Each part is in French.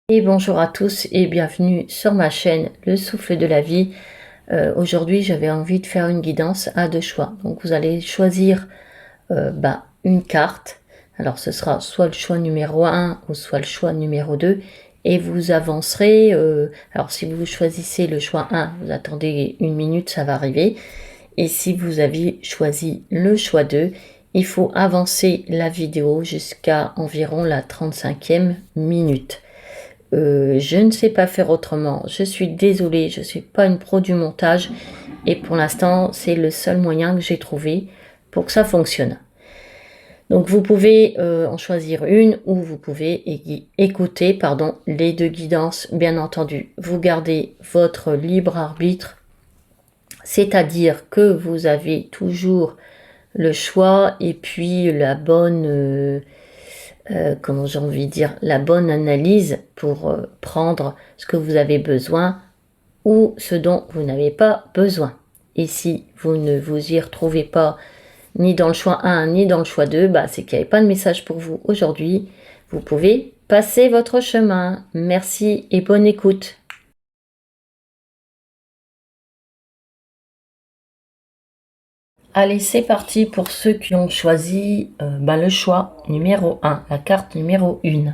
Et bonjour à tous et bienvenue sur ma chaîne Le Souffle de la Vie. Aujourd'hui j'avais envie de faire une guidance à deux choix. Donc vous allez choisir une carte. Alors ce sera soit le choix numéro 1 ou soit le choix numéro 2. Et vous avancerez. Alors si vous choisissez le choix 1, vous attendez une minute, ça va arriver. Et si vous avez choisi le choix 2, il faut avancer la vidéo jusqu'à environ la 35e minute. Je ne sais pas faire autrement, je suis désolée, je ne suis pas une pro du montage et pour l'instant c'est le seul moyen que j'ai trouvé pour que ça fonctionne. Donc vous pouvez en choisir une ou vous pouvez écouter les deux guidances, bien entendu. Vous gardez votre libre arbitre, c'est-à-dire que vous avez toujours le choix et puis la bonne... comment j'ai envie de dire, la bonne analyse pour prendre ce que vous avez besoin ou ce dont vous n'avez pas besoin. Et si vous ne vous y retrouvez pas ni dans le choix 1 ni dans le choix 2, c'est qu'il n'y avait pas de message pour vous aujourd'hui. Vous pouvez passer votre chemin. Merci et bonne écoute. Allez, c'est parti pour ceux qui ont choisi le choix numéro 1, la carte numéro 1.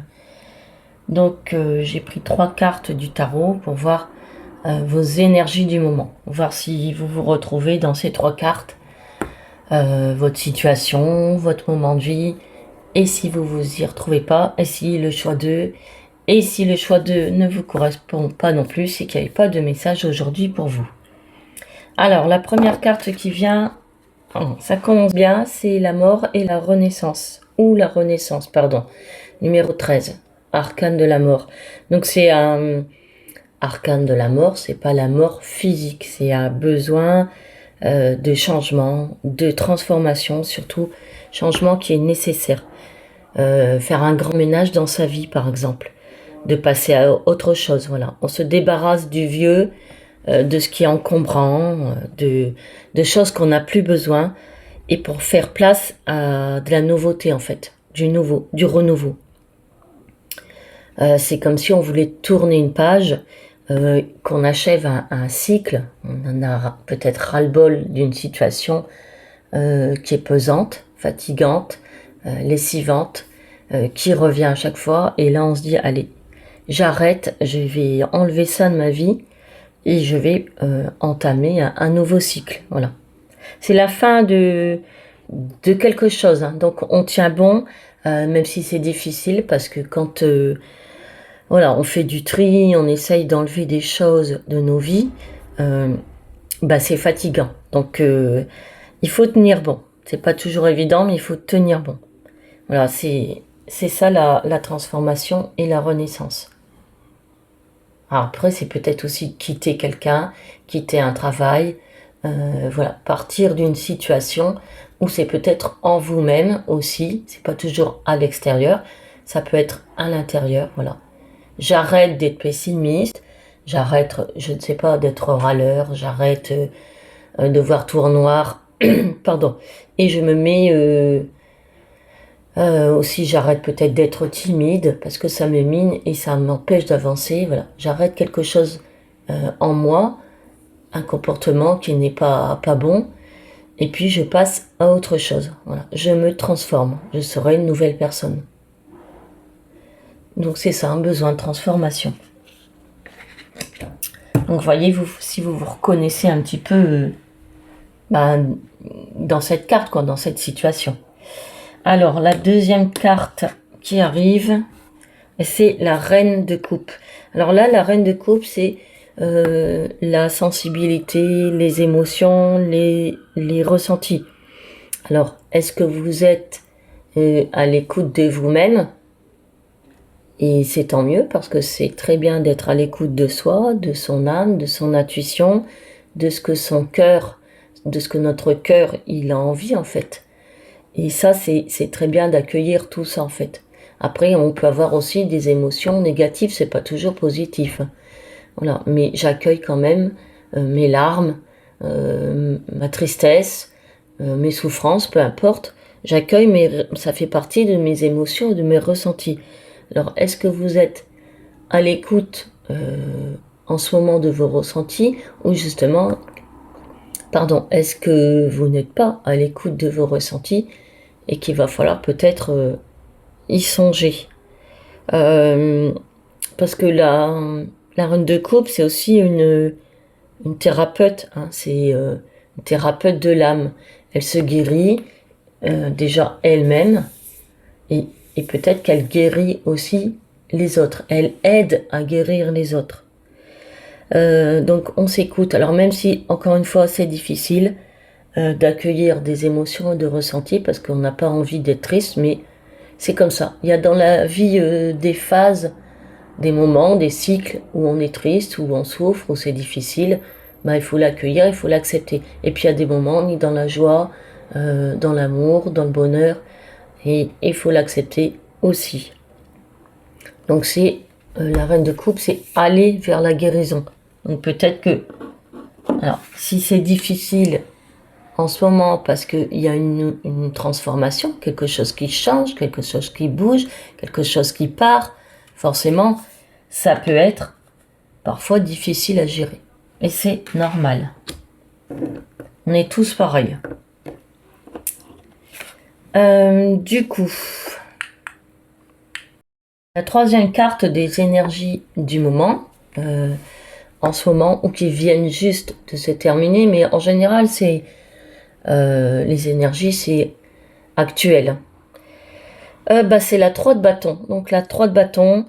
Donc j'ai pris 3 cartes du tarot pour voir vos énergies du moment. Voir si vous vous retrouvez dans ces 3 cartes, votre situation, votre moment de vie, et si vous vous y retrouvez pas, et si le choix 2, et si le choix 2 ne vous correspond pas non plus, c'est qu'il n'y avait pas de message aujourd'hui pour vous. Alors la première carte qui vient, ça commence bien, c'est la mort et la renaissance, ou la renaissance, pardon, numéro 13, arcane de la mort. Donc c'est un... arcane de la mort, c'est pas la mort physique, c'est un besoin de changement, de transformation, surtout changement qui est nécessaire. Faire un grand ménage dans sa vie, par exemple, de passer à autre chose. Voilà, on se débarrasse du vieux, de ce qui est encombrant, de choses qu'on n'a plus besoin, et pour faire place à de la nouveauté en fait, du nouveau, du renouveau. C'est comme si on voulait tourner une page. Qu'on achève un cycle, on en a peut-être ras-le-bol d'une situation qui est pesante, fatigante, lessivante, qui revient à chaque fois, et là on se dit allez, j'arrête, je vais enlever ça de ma vie et je vais entamer un nouveau cycle. Voilà, c'est la fin de quelque chose, hein. Donc on tient bon, même si c'est difficile, parce que quand voilà, on fait du tri, on essaye d'enlever des choses de nos vies, c'est fatigant. Donc, il faut tenir bon. C'est pas toujours évident, mais il faut tenir bon. Voilà, c'est ça la transformation et la renaissance. Alors après, c'est peut-être aussi quitter quelqu'un, quitter un travail, voilà, partir d'une situation où c'est peut-être en vous-même aussi, c'est pas toujours à l'extérieur, ça peut être à l'intérieur, voilà. J'arrête d'être pessimiste, j'arrête, je ne sais pas, d'être râleur, j'arrête de voir tout en noir, pardon. Et je me mets aussi, j'arrête peut-être d'être timide parce que ça me mine et ça m'empêche d'avancer. Voilà, j'arrête quelque chose en moi, un comportement qui n'est pas bon, et puis je passe à autre chose. Voilà, je me transforme, je serai une nouvelle personne. Donc c'est ça, un besoin de transformation. Donc voyez-vous, si vous vous reconnaissez un petit peu dans cette carte, quoi, dans cette situation. Alors la deuxième carte qui arrive, c'est la reine de coupe. Alors là, la reine de coupe, c'est la sensibilité, les émotions, les ressentis. Alors, est-ce que vous êtes à l'écoute de vous-même? Et c'est tant mieux, parce que c'est très bien d'être à l'écoute de soi, de son âme, de son intuition, de ce que son cœur, de ce que notre cœur, il a envie en fait. Et ça, c'est très bien d'accueillir tout ça en fait. Après, on peut avoir aussi des émotions négatives, c'est pas toujours positif. Voilà, mais j'accueille quand même mes larmes, ma tristesse, mes souffrances, peu importe. J'accueille, ça fait partie de mes émotions, de mes ressentis. Alors, est-ce que vous êtes à l'écoute en ce moment de vos ressentis, ou justement, pardon, est-ce que vous n'êtes pas à l'écoute de vos ressentis et qu'il va falloir peut-être y songer. Parce que la reine de coupe, c'est aussi une thérapeute, hein, c'est une thérapeute de l'âme. Elle se guérit déjà elle-même et peut-être qu'elle guérit aussi les autres. Elle aide à guérir les autres. Donc on s'écoute. Alors même si, encore une fois, c'est difficile d'accueillir des émotions et de ressentis parce qu'on n'a pas envie d'être triste, mais c'est comme ça. Il y a dans la vie des phases, des moments, des cycles où on est triste, où on souffre, où c'est difficile. Ben, il faut l'accueillir, il faut l'accepter. Et puis il y a des moments, on est dans la joie, dans l'amour, dans le bonheur, et il faut l'accepter aussi. Donc c'est la reine de coupe, c'est aller vers la guérison. Donc peut-être que, alors si c'est difficile en ce moment parce qu'il y a une transformation, quelque chose qui change, quelque chose qui bouge, quelque chose qui part, forcément, ça peut être parfois difficile à gérer. Et c'est normal. On est tous pareils. Du coup, la troisième carte des énergies du moment, en ce moment, ou qui viennent juste de se terminer, mais en général, c'est les énergies, c'est actuel. C'est la 3 de bâton. Donc la 3 de bâton,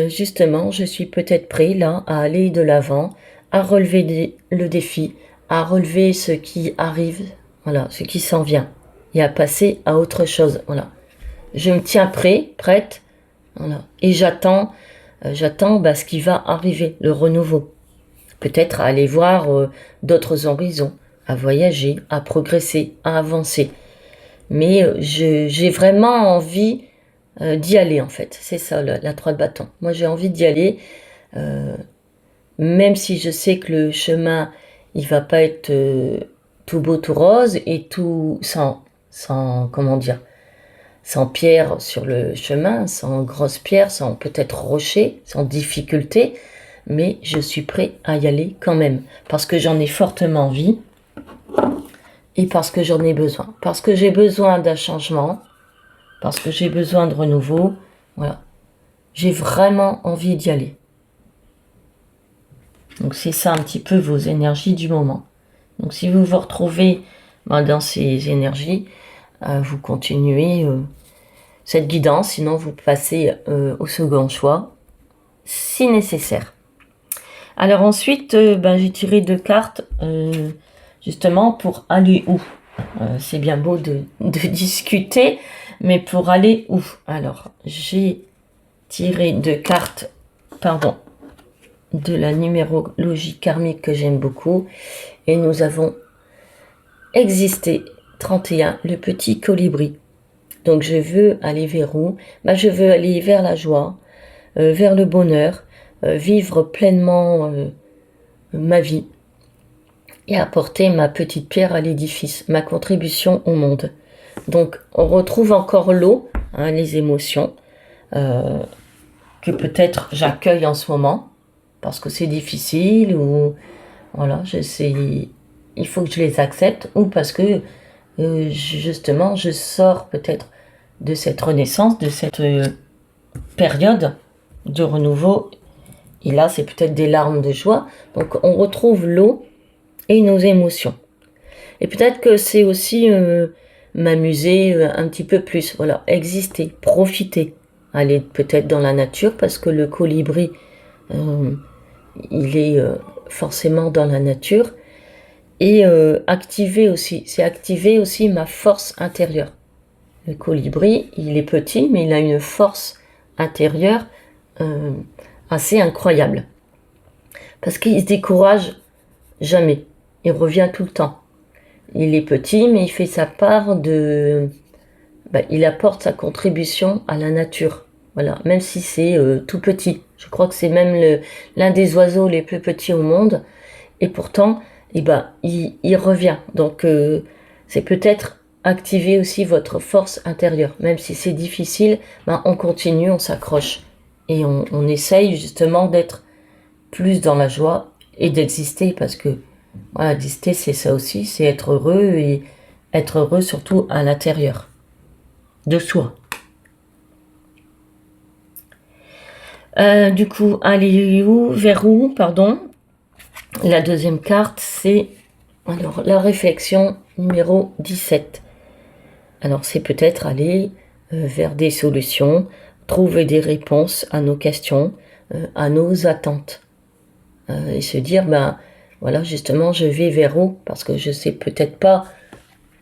justement, je suis peut-être prêt là à aller de l'avant, à relever le défi, à relever ce qui arrive, voilà, ce qui s'en vient, et à passer à autre chose. Voilà. Je me tiens prêt, prête, voilà, et j'attends ce qui va arriver, le renouveau. Peut-être à aller voir d'autres horizons, à voyager, à progresser, à avancer. Mais j'ai vraiment envie d'y aller, en fait. C'est ça, la 3 de bâton. Moi, j'ai envie d'y aller, même si je sais que le chemin, il va pas être tout beau, tout rose, et tout sans comment dire, sans pierre sur le chemin, sans grosses pierres, sans peut-être rocher, sans difficulté, mais je suis prêt à y aller quand même, parce que j'en ai fortement envie, et parce que j'en ai besoin. Parce que j'ai besoin d'un changement, parce que j'ai besoin de renouveau, voilà. J'ai vraiment envie d'y aller. Donc c'est ça un petit peu vos énergies du moment. Donc si vous vous retrouvez dans ces énergies, vous continuez cette guidance, sinon vous passez au second choix, si nécessaire. Alors ensuite, j'ai tiré 2 cartes, justement pour aller où. C'est bien beau de discuter, mais pour aller où? Alors, j'ai tiré 2 cartes, de la numérologie karmique que j'aime beaucoup, et nous avons existé 31, le petit colibri. Donc je veux aller vers où? Je veux aller vers la joie, vers le bonheur, vivre pleinement ma vie et apporter ma petite pierre à l'édifice, ma contribution au monde. Donc on retrouve encore l'eau, hein, les émotions, que peut-être j'accueille en ce moment, parce que c'est difficile, ou voilà, il faut que je les accepte, ou parce que justement je sors peut-être de cette renaissance, de cette période de renouveau, et là c'est peut-être des larmes de joie. Donc on retrouve l'eau et nos émotions. Et peut-être que c'est aussi m'amuser un petit peu plus, voilà, exister, profiter, aller peut-être dans la nature, parce que le colibri, il est forcément dans la nature, et activer aussi ma force intérieure. Le colibri, il est petit, mais il a une force intérieure assez incroyable. Parce qu'il se décourage jamais. Il revient tout le temps. Il est petit, mais il fait sa part il apporte sa contribution à la nature. Voilà, même si c'est tout petit. Je crois que c'est même l'un des oiseaux les plus petits au monde. Et pourtant, il revient. Donc, c'est peut-être activer aussi votre force intérieure. Même si c'est difficile, on continue, on s'accroche. et on essaye justement d'être plus dans la joie et d'exister, parce que voilà, exister c'est ça aussi, c'est être heureux, et être heureux surtout à l'intérieur de soi. Du coup, aller où, vers où, pardon. La deuxième carte, c'est alors la réflexion numéro 17. Alors c'est peut-être aller vers des solutions, trouver des réponses à nos questions, à nos attentes. Et se dire, ben voilà, justement, je vais vers où, parce que je sais peut-être pas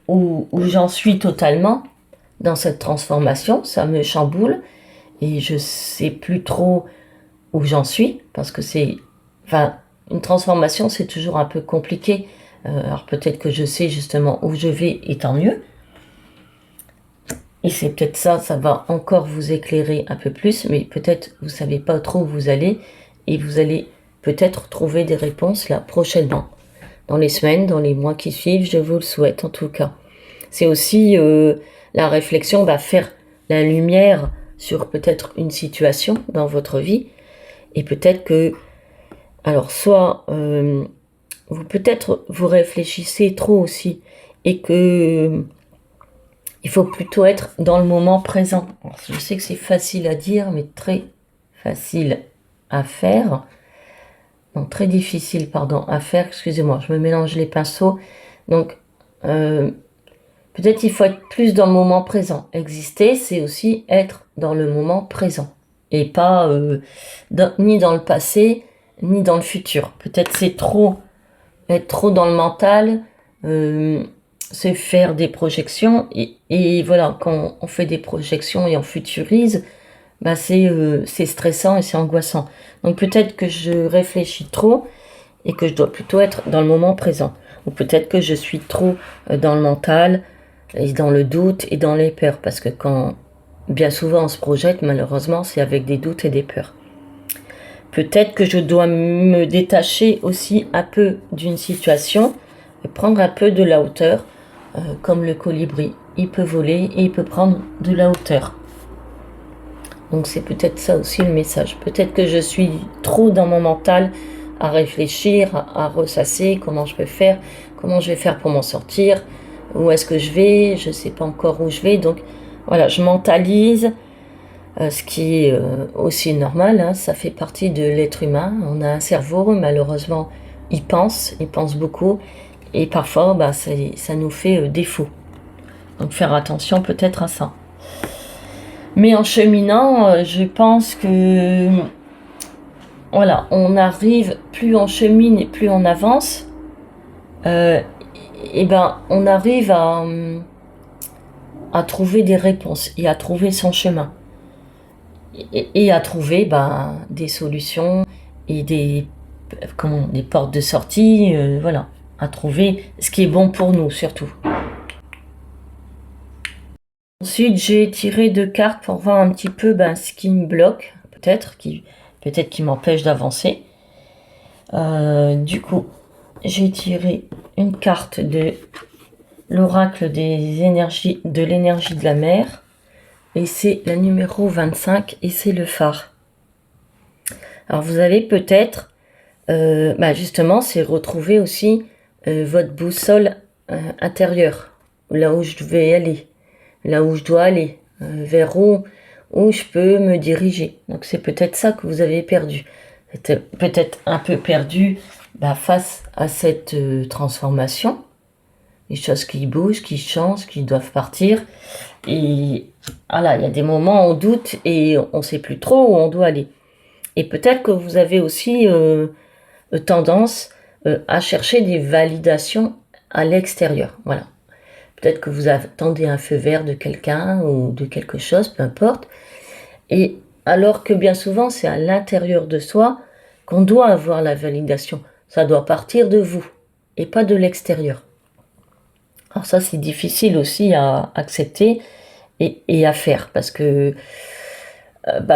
où j'en suis totalement dans cette transformation, ça me chamboule, et je sais plus trop où j'en suis, parce que c'est... Enfin, une transformation, c'est toujours un peu compliqué. Alors peut-être que je sais justement où je vais, et tant mieux. Et c'est peut-être ça, ça va encore vous éclairer un peu plus, mais peut-être vous savez pas trop où vous allez, et vous allez peut-être trouver des réponses là prochainement. Dans les semaines, dans les mois qui suivent, je vous le souhaite en tout cas. C'est aussi la réflexion, faire la lumière sur peut-être une situation dans votre vie, et peut-être que, alors soit vous réfléchissez trop aussi, et que il faut plutôt être dans le moment présent. Alors, je sais que c'est facile à dire, mais très facile à faire. Non, très difficile, pardon, à faire, excusez-moi, je me mélange les pinceaux. Donc, peut-être il faut être plus dans le moment présent. Exister, c'est aussi être dans le moment présent. Et pas ni dans le passé, ni dans le futur. Peut-être c'est être trop dans le mental, se faire des projections. Et voilà, quand on fait des projections et on futurise, c'est stressant et c'est angoissant. Donc peut-être que je réfléchis trop et que je dois plutôt être dans le moment présent. Ou peut-être que je suis trop dans le mental et dans le doute et dans les peurs. Parce que quand bien souvent on se projette, malheureusement, c'est avec des doutes et des peurs. Peut-être que je dois me détacher aussi un peu d'une situation et prendre un peu de la hauteur, comme le colibri. Il peut voler et il peut prendre de la hauteur. Donc c'est peut-être ça aussi le message. Peut-être que je suis trop dans mon mental à réfléchir, à ressasser comment je peux faire, comment je vais faire pour m'en sortir, où est-ce que je vais, je ne sais pas encore où je vais. Donc voilà, je mentalise, ce qui est aussi normal, hein, ça fait partie de l'être humain. On a un cerveau, malheureusement, il pense beaucoup, et parfois ça nous fait défaut. Donc faire attention peut-être à ça. Mais en cheminant, je pense que voilà, on arrive, plus on chemine et plus on avance, on arrive à trouver des réponses et à trouver son chemin. Et à trouver des solutions et des portes de sortie, voilà, à trouver ce qui est bon pour nous surtout. Ensuite, j'ai tiré 2 cartes pour voir un petit peu ce qui me bloque, peut-être qui m'empêche d'avancer. Du coup, j'ai tiré une carte de l'oracle des énergies, de l'énergie de la mer. Et c'est la numéro 25 et c'est le phare. Alors vous avez peut-être, justement, c'est retrouver aussi votre boussole intérieure, là où je vais aller, là où je dois aller, vers où je peux me diriger. Donc c'est peut-être ça que vous avez perdu. Peut-être un peu perdu face à cette transformation. Les choses qui bougent, qui changent, qui doivent partir. Et voilà, il y a des moments où on doute et on ne sait plus trop où on doit aller. Et peut-être que vous avez aussi tendance à chercher des validations à l'extérieur. Voilà. Peut-être que vous attendez un feu vert de quelqu'un ou de quelque chose, peu importe. Et alors que bien souvent, c'est à l'intérieur de soi qu'on doit avoir la validation. Ça doit partir de vous et pas de l'extérieur. Alors ça, c'est difficile aussi à accepter et à faire, parce que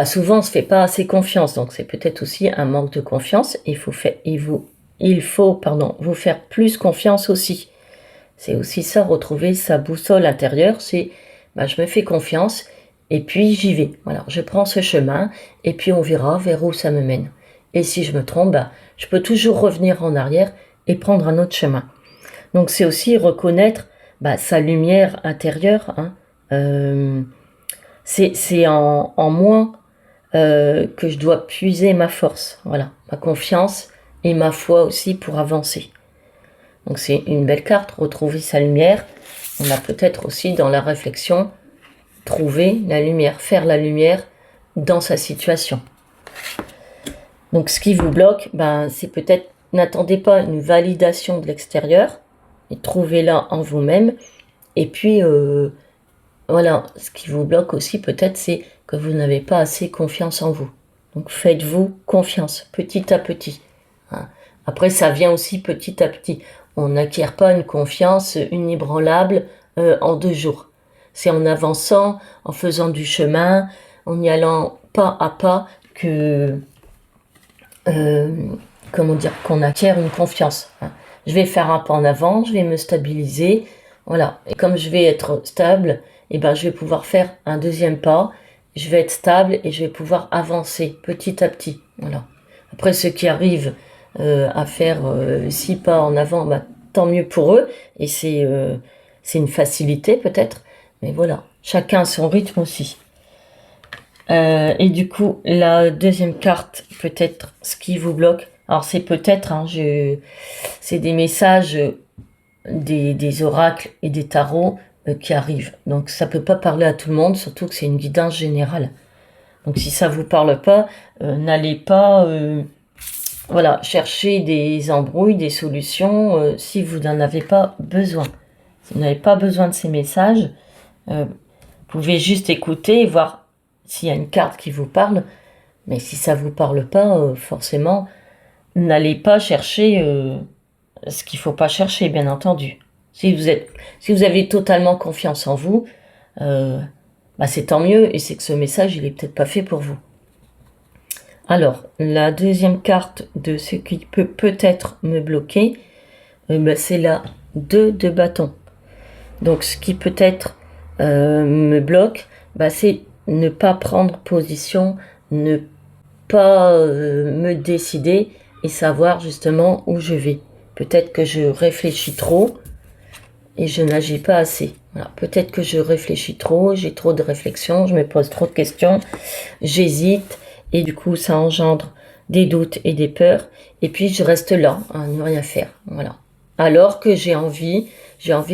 souvent, on ne se fait pas assez confiance. Donc, c'est peut-être aussi un manque de confiance. Il faut vous faire plus confiance aussi. C'est aussi ça, retrouver sa boussole intérieure. C'est, je me fais confiance et puis j'y vais. Voilà, je prends ce chemin, et puis on verra vers où ça me mène. Et si je me trompe, bah, je peux toujours revenir en arrière et prendre un autre chemin. Donc c'est aussi reconnaître bah, sa lumière intérieure. Hein. C'est en moi que je dois puiser ma force, voilà, ma confiance et ma foi aussi pour avancer. Donc c'est une belle carte, retrouver sa lumière. On a peut-être aussi dans la réflexion trouver la lumière, faire la lumière dans sa situation. Donc ce qui vous bloque, ben, c'est peut-être, n'attendez pas une validation de l'extérieur, et trouvez-la en vous-même. Et puis, voilà, ce qui vous bloque aussi peut-être, c'est que vous n'avez pas assez confiance en vous. Donc faites-vous confiance, petit à petit. Hein. Après, ça vient aussi petit à petit. On n'acquiert pas une confiance inébranlable en 2 jours. C'est en avançant, en faisant du chemin, en y allant pas à pas que, comment dire, qu'on acquiert une confiance. Hein. Je vais faire un pas en avant, je vais me stabiliser, voilà. Et comme je vais être stable, et ben, je vais pouvoir faire un deuxième pas, je vais être stable et je vais pouvoir avancer petit à petit. Voilà. Après, ceux qui arrivent à faire 6 pas en avant, bah, tant mieux pour eux. Et c'est une facilité peut-être. Mais voilà, chacun a son rythme aussi. Et du coup, la deuxième carte, peut-être ce qui vous bloque. Alors c'est peut-être, hein, c'est des messages des oracles et des tarots qui arrivent. Donc ça peut pas parler à tout le monde, surtout que c'est une guidance générale. Donc si ça vous parle pas, n'allez pas voilà, chercher des embrouilles, des solutions si vous n'en avez pas besoin. Si vous n'avez pas besoin de ces messages, vous pouvez juste écouter et voir s'il y a une carte qui vous parle. Mais si ça vous parle pas, forcément, n'allez pas chercher ce qu'il faut pas chercher, bien entendu. Si vous avez totalement confiance en vous, bah c'est tant mieux, et c'est que ce message, il est peut-être pas fait pour vous. Alors, la deuxième carte de ce qui peut peut-être me bloquer, bah c'est la 2 de bâton. Donc, ce qui peut-être me bloque, bah c'est ne pas prendre position, ne pas me décider et savoir justement où je vais. Peut-être que je réfléchis trop et je n'agis pas assez. Voilà. Peut-être que je réfléchis trop, j'ai trop de réflexions, je me pose trop de questions, j'hésite et du coup ça engendre des doutes et des peurs. Et puis je reste là, à ne rien faire. Voilà. Alors que j'ai envie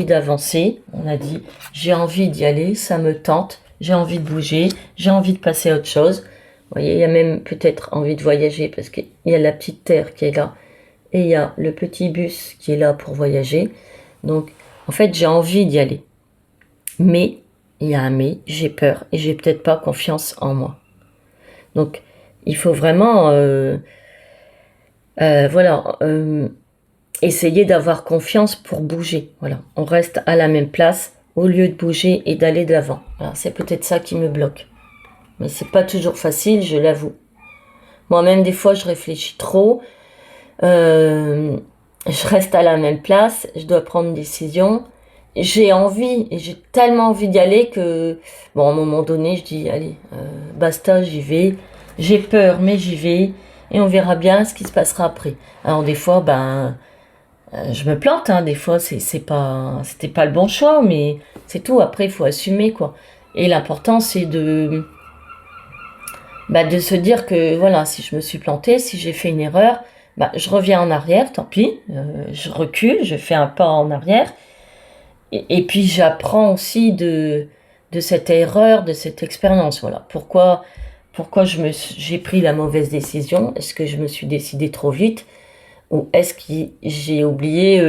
d'avancer. On a dit, j'ai envie d'y aller, ça me tente, j'ai envie de bouger, j'ai envie de passer à autre chose. Vous voyez, il y a même peut-être envie de voyager parce qu'il y a la petite terre qui est là et il y a le petit bus qui est là pour voyager. Donc, en fait, j'ai envie d'y aller. Mais, il y a un mais, j'ai peur et j'ai peut-être pas confiance en moi. Donc, il faut vraiment, voilà, essayer d'avoir confiance pour bouger. Voilà, on reste à la même place au lieu de bouger et d'aller de l'avant. Voilà, c'est peut-être ça qui me bloque. Mais c'est pas toujours facile, je l'avoue. Moi-même, des fois, je réfléchis trop. Je reste à la même place, je dois prendre une décision. J'ai envie, et j'ai tellement envie d'y aller que, bon, à un moment donné, je dis, allez, basta, j'y vais. J'ai peur, mais j'y vais. Et on verra bien ce qui se passera après. Alors, des fois, ben, je me plante, hein. Des fois, c'était pas le bon choix, mais c'est tout. Après, il faut assumer, quoi. Et l'important, c'est de se dire que, voilà, si je me suis plantée, si j'ai fait une erreur, bah, je reviens en arrière, tant pis, je recule, je fais un pas en arrière, et puis j'apprends aussi de cette erreur, de cette expérience. Voilà. Pourquoi j'ai pris la mauvaise décision? Est-ce que je me suis décidée trop vite? Ou est-ce que j'ai oublié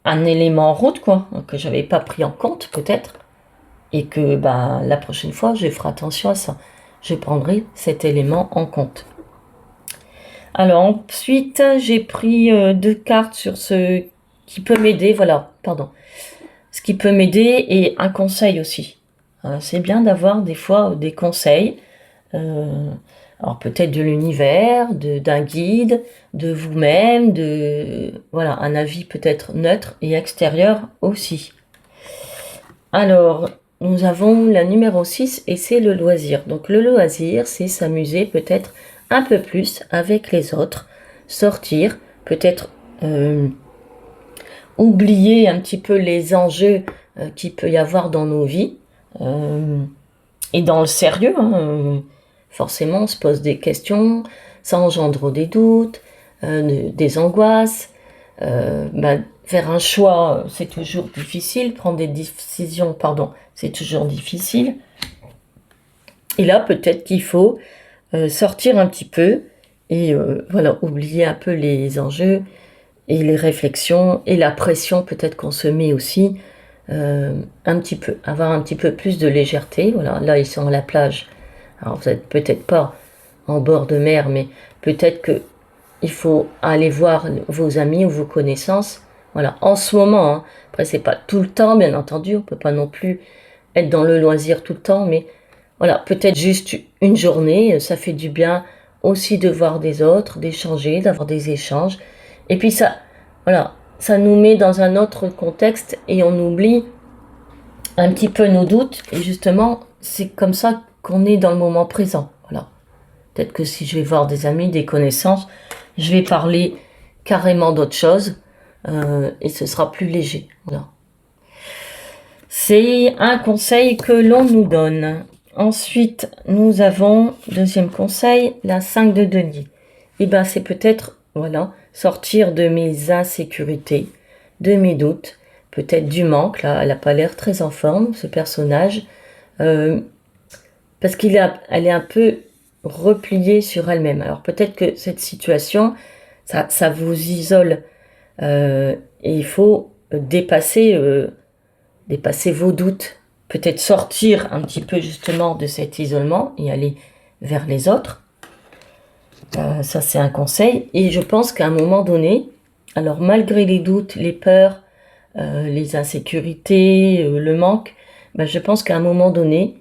un élément en route, quoi, que j'avais pas pris en compte, peut-être? Et que bah, la prochaine fois, je ferai attention à ça. Je prendrai cet élément en compte. Alors ensuite, j'ai pris 2 cartes sur ce qui peut m'aider, voilà, pardon. Ce qui peut m'aider et un conseil aussi. C'est bien d'avoir des fois des conseils, alors peut-être de l'univers, d'un guide, de vous-même, voilà, un avis peut-être neutre et extérieur aussi. Alors, nous avons la numéro 6 et c'est le loisir. Donc le loisir, c'est s'amuser peut-être un peu plus avec les autres, sortir, peut-être oublier un petit peu les enjeux qu'il peut y avoir dans nos vies et dans le sérieux. Forcément, on se pose des questions, ça engendre des doutes, des angoisses. Faire un choix, c'est toujours difficile. Prendre des décisions, pardon, c'est toujours difficile. Et là, peut-être qu'il faut sortir un petit peu et voilà, oublier un peu les enjeux et les réflexions et la pression peut-être qu'on se met aussi un petit peu, avoir un petit peu plus de légèreté. Voilà, là ils sont à la plage. Alors vous n'êtes peut-être pas en bord de mer, mais peut-être que il faut aller voir vos amis ou vos connaissances. Voilà, en ce moment. Hein. Après c'est pas tout le temps, bien entendu. On peut pas non plus être dans le loisir tout le temps, mais voilà, peut-être juste une journée, ça fait du bien aussi de voir des autres, d'échanger, d'avoir des échanges. Et puis ça, voilà, ça nous met dans un autre contexte et on oublie un petit peu nos doutes. Et justement, c'est comme ça qu'on est dans le moment présent. Voilà. Peut-être que si je vais voir des amis, des connaissances, je vais parler carrément d'autre chose et ce sera plus léger. Voilà. C'est un conseil que l'on nous donne. Ensuite, nous avons, deuxième conseil, la 5 de denier. Et ben, c'est peut-être, voilà, sortir de mes insécurités, de mes doutes, peut-être du manque. Là, elle n'a pas l'air très en forme, ce personnage, parce elle est un peu repliée sur elle-même. Alors peut-être que cette situation, ça vous isole et il faut dépasser vos doutes, peut-être sortir un petit peu justement de cet isolement et aller vers les autres. Ça c'est un conseil. Et je pense qu'à un moment donné, alors malgré les doutes, les peurs, les insécurités, le manque, je pense qu'à un moment donné,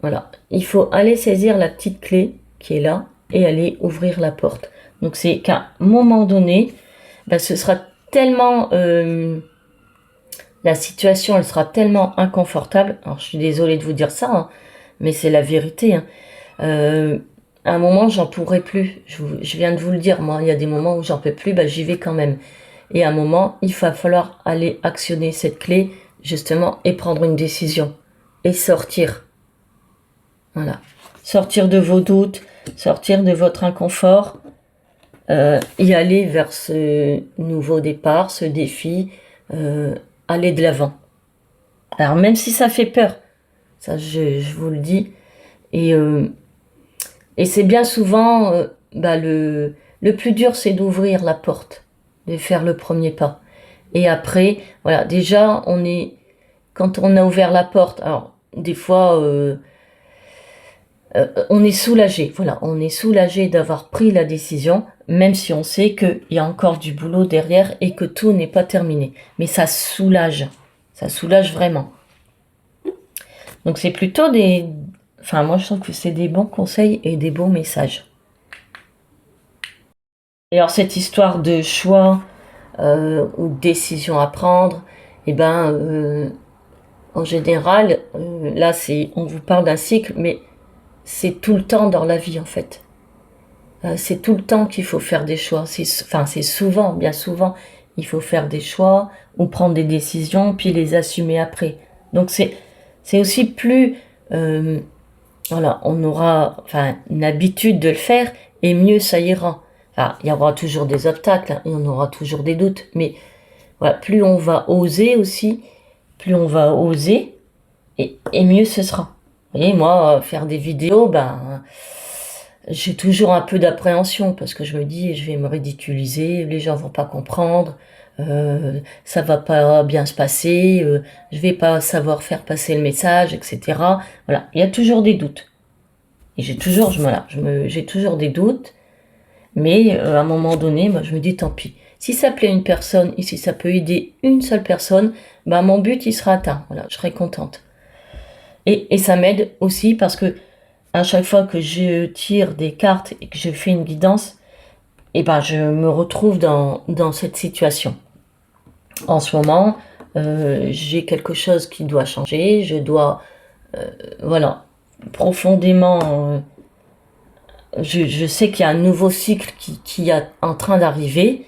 voilà, il faut aller saisir la petite clé qui est là et aller ouvrir la porte. Donc c'est qu'à un moment donné, ce sera tellement... la situation, elle sera tellement inconfortable. Alors, je suis désolée de vous dire ça, hein, mais c'est la vérité. Hein. À un moment, j'en pourrai plus. Je viens de vous le dire, moi, il y a des moments où j'en peux plus, j'y vais quand même. Et à un moment, il va falloir aller actionner cette clé, justement, et prendre une décision. Et sortir. Voilà. Sortir de vos doutes, sortir de votre inconfort, y aller vers ce nouveau départ, ce défi, aller de l'avant. Alors même si ça fait peur, ça je vous le dis, et c'est bien souvent le plus dur, c'est d'ouvrir la porte, de faire le premier pas. Et après, voilà, déjà quand on a ouvert la porte, alors des fois on est soulagé, voilà, on est soulagé d'avoir pris la décision, même si on sait qu'il y a encore du boulot derrière et que tout n'est pas terminé. Mais ça soulage vraiment. Donc c'est plutôt enfin moi je trouve que c'est des bons conseils et des beaux messages. Et alors cette histoire de choix ou de décision à prendre, en général, là on vous parle d'un cycle, mais c'est tout le temps dans la vie en fait. C'est tout le temps qu'il faut faire des choix. C'est souvent, bien souvent, il faut faire des choix ou prendre des décisions puis les assumer après. Donc c'est aussi plus, voilà, on aura une habitude de le faire et mieux ça ira. Enfin, il y aura toujours des obstacles et on aura toujours des doutes, mais voilà, plus on va oser aussi, et mieux ce sera. Vous voyez, moi, faire des vidéos, j'ai toujours un peu d'appréhension parce que je me dis, je vais me ridiculiser, les gens vont pas comprendre, ça va pas bien se passer, je vais pas savoir faire passer le message, etc. Voilà, il y a toujours des doutes. Et j'ai toujours des doutes, mais à un moment donné, je me dis tant pis. Si ça plaît à une personne et si ça peut aider une seule personne, mon but il sera atteint. Voilà, je serai contente. Et ça m'aide aussi parce que à chaque fois que je tire des cartes et que je fais une guidance, je me retrouve dans cette situation. En ce moment, j'ai quelque chose qui doit changer, je dois Voilà, profondément, je sais qu'il y a un nouveau cycle qui est en train d'arriver.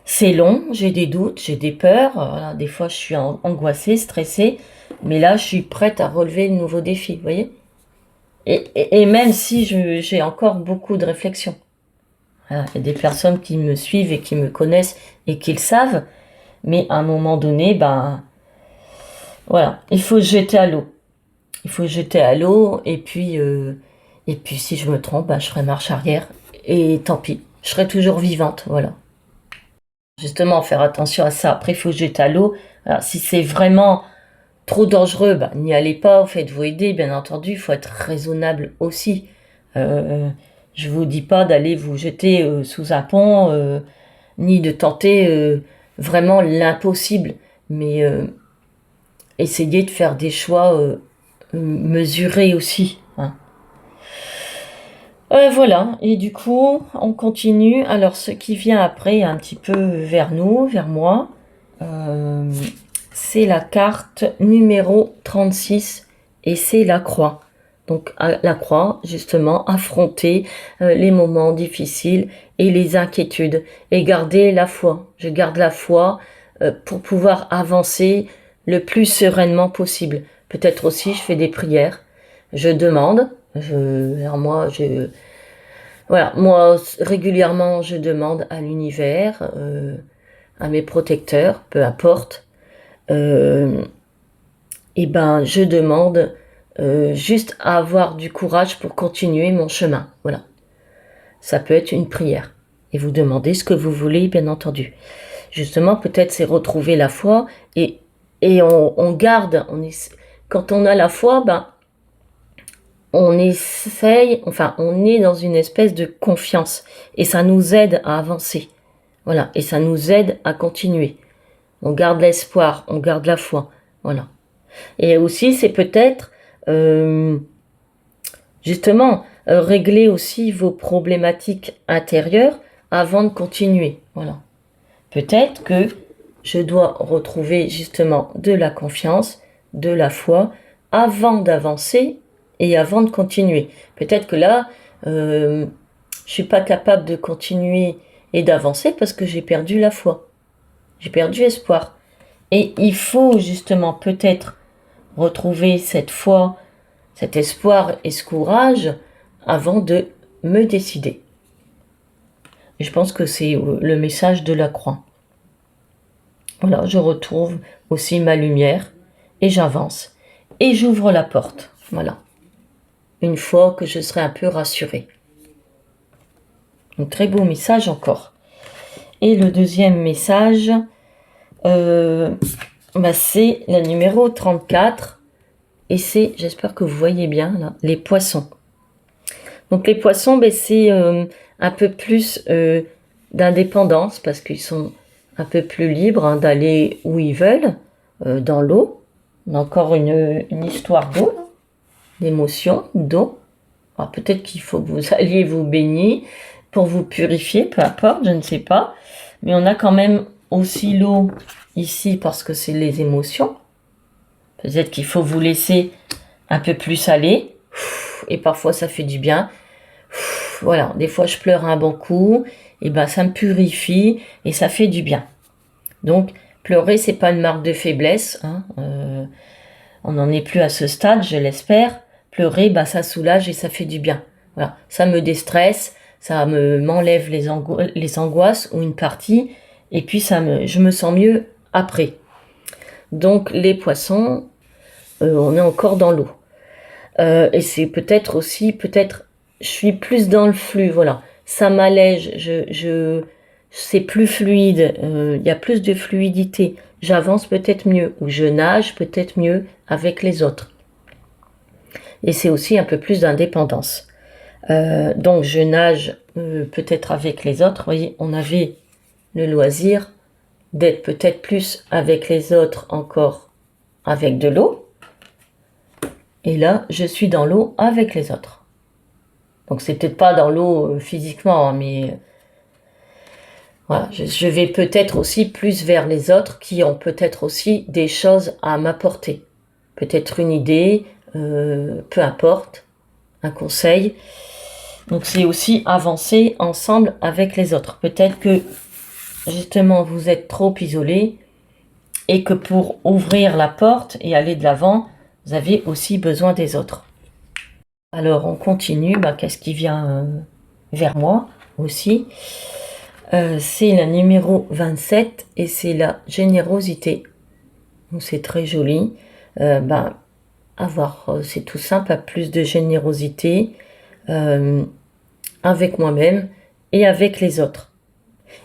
C'est long, j'ai des doutes, j'ai des peurs. Voilà, des fois, je suis angoissée, stressée. Mais là, je suis prête à relever le nouveau défi, vous voyez? Et même si j'ai encore beaucoup de réflexions. Voilà, il y a des personnes qui me suivent et qui me connaissent et qui le savent. Mais à un moment donné, ben, voilà, il faut se jeter à l'eau. Il faut se jeter à l'eau et puis si je me trompe, ben, je ferai marche arrière et tant pis. Je serai toujours vivante, voilà. Justement, faire attention à ça. Après, il faut se jeter à l'eau. Alors, si c'est vraiment trop dangereux, ben, n'y allez pas, faites-vous aider, bien entendu. Il faut être raisonnable aussi. Euh, je vous dis pas d'aller vous jeter sous un pont, ni de tenter vraiment l'impossible. Mais essayez de faire des choix mesurés aussi, hein. Voilà, et du coup, on continue. Alors, ce qui vient après, un petit peu vers nous, vers moi, euh, c'est la carte numéro 36 et c'est la croix. Donc, la croix, justement, affronter les moments difficiles et les inquiétudes et garder la foi. Je garde la foi pour pouvoir avancer le plus sereinement possible. Peut-être aussi, je fais des prières, je demande. Alors moi, voilà, moi régulièrement, je demande à l'univers, à mes protecteurs, peu importe, euh, et ben je demande juste à avoir du courage pour continuer mon chemin. Voilà, ça peut être une prière. Et vous demandez ce que vous voulez, bien entendu. Justement, peut-être c'est retrouver la foi et on garde, quand on a la foi, ben on essaye, enfin, on est dans une espèce de confiance et ça nous aide à avancer. Voilà, et ça nous aide à continuer. On garde l'espoir, on garde la foi. Voilà. Et aussi, c'est peut-être euh, justement régler aussi vos problématiques intérieures avant de continuer. Voilà. Peut-être que je dois retrouver justement de la confiance, de la foi avant d'avancer et avant de continuer. Peut-être que là, je suis pas capable de continuer et d'avancer parce que j'ai perdu la foi. J'ai perdu espoir. Et il faut justement peut-être retrouver cette foi, cet espoir et ce courage avant de me décider. Et je pense que c'est le message de la croix. Voilà, je retrouve aussi ma lumière et j'avance. Et j'ouvre la porte. Voilà. Une fois que je serai un peu rassurée. Un très beau message encore. Et le deuxième message, c'est la numéro 34. Et c'est, j'espère que vous voyez bien, là, les poissons. Donc les poissons, c'est un peu plus d'indépendance parce qu'ils sont un peu plus libres hein, d'aller où ils veulent, dans l'eau. On a encore une histoire d'eau, d'émotion, d'eau. Alors peut-être qu'il faut que vous alliez vous baigner pour vous purifier, peu importe, je ne sais pas. Mais on a quand même aussi l'eau ici parce que c'est les émotions. Peut-être qu'il faut vous laisser un peu plus aller. Et parfois ça fait du bien. Voilà, des fois je pleure un bon coup. Et ben ça me purifie et ça fait du bien. Donc pleurer c'est pas une marque de faiblesse. Hein, on n'en est plus à ce stade, je l'espère. Pleurer, bah, ça soulage et ça fait du bien. Voilà, ça me déstresse, ça m'enlève les angoisses ou une partie, et puis je me sens mieux après. Donc les poissons, on est encore dans l'eau. Et c'est peut-être aussi, je suis plus dans le flux, voilà. Ça m'allège, c'est plus fluide, il y a plus de fluidité. J'avance peut-être mieux, ou je nage peut-être mieux avec les autres. Et c'est aussi un peu plus d'indépendance. Donc je nage peut-être avec les autres. Vous voyez, on avait le loisir d'être peut-être plus avec les autres encore avec de l'eau. Et là, je suis dans l'eau avec les autres. Donc c'est peut-être pas dans l'eau physiquement, hein, mais voilà, je vais peut-être aussi plus vers les autres qui ont peut-être aussi des choses à m'apporter. Peut-être une idée, peu importe, un conseil. Donc c'est aussi avancer ensemble avec les autres. Peut-être que justement vous êtes trop isolé et que pour ouvrir la porte et aller de l'avant, vous avez aussi besoin des autres. Alors on continue, qu'est-ce qui vient vers moi aussi? C'est la numéro 27 et c'est la générosité. Donc c'est très joli. C'est tout simple, plus de générosité avec moi-même et avec les autres.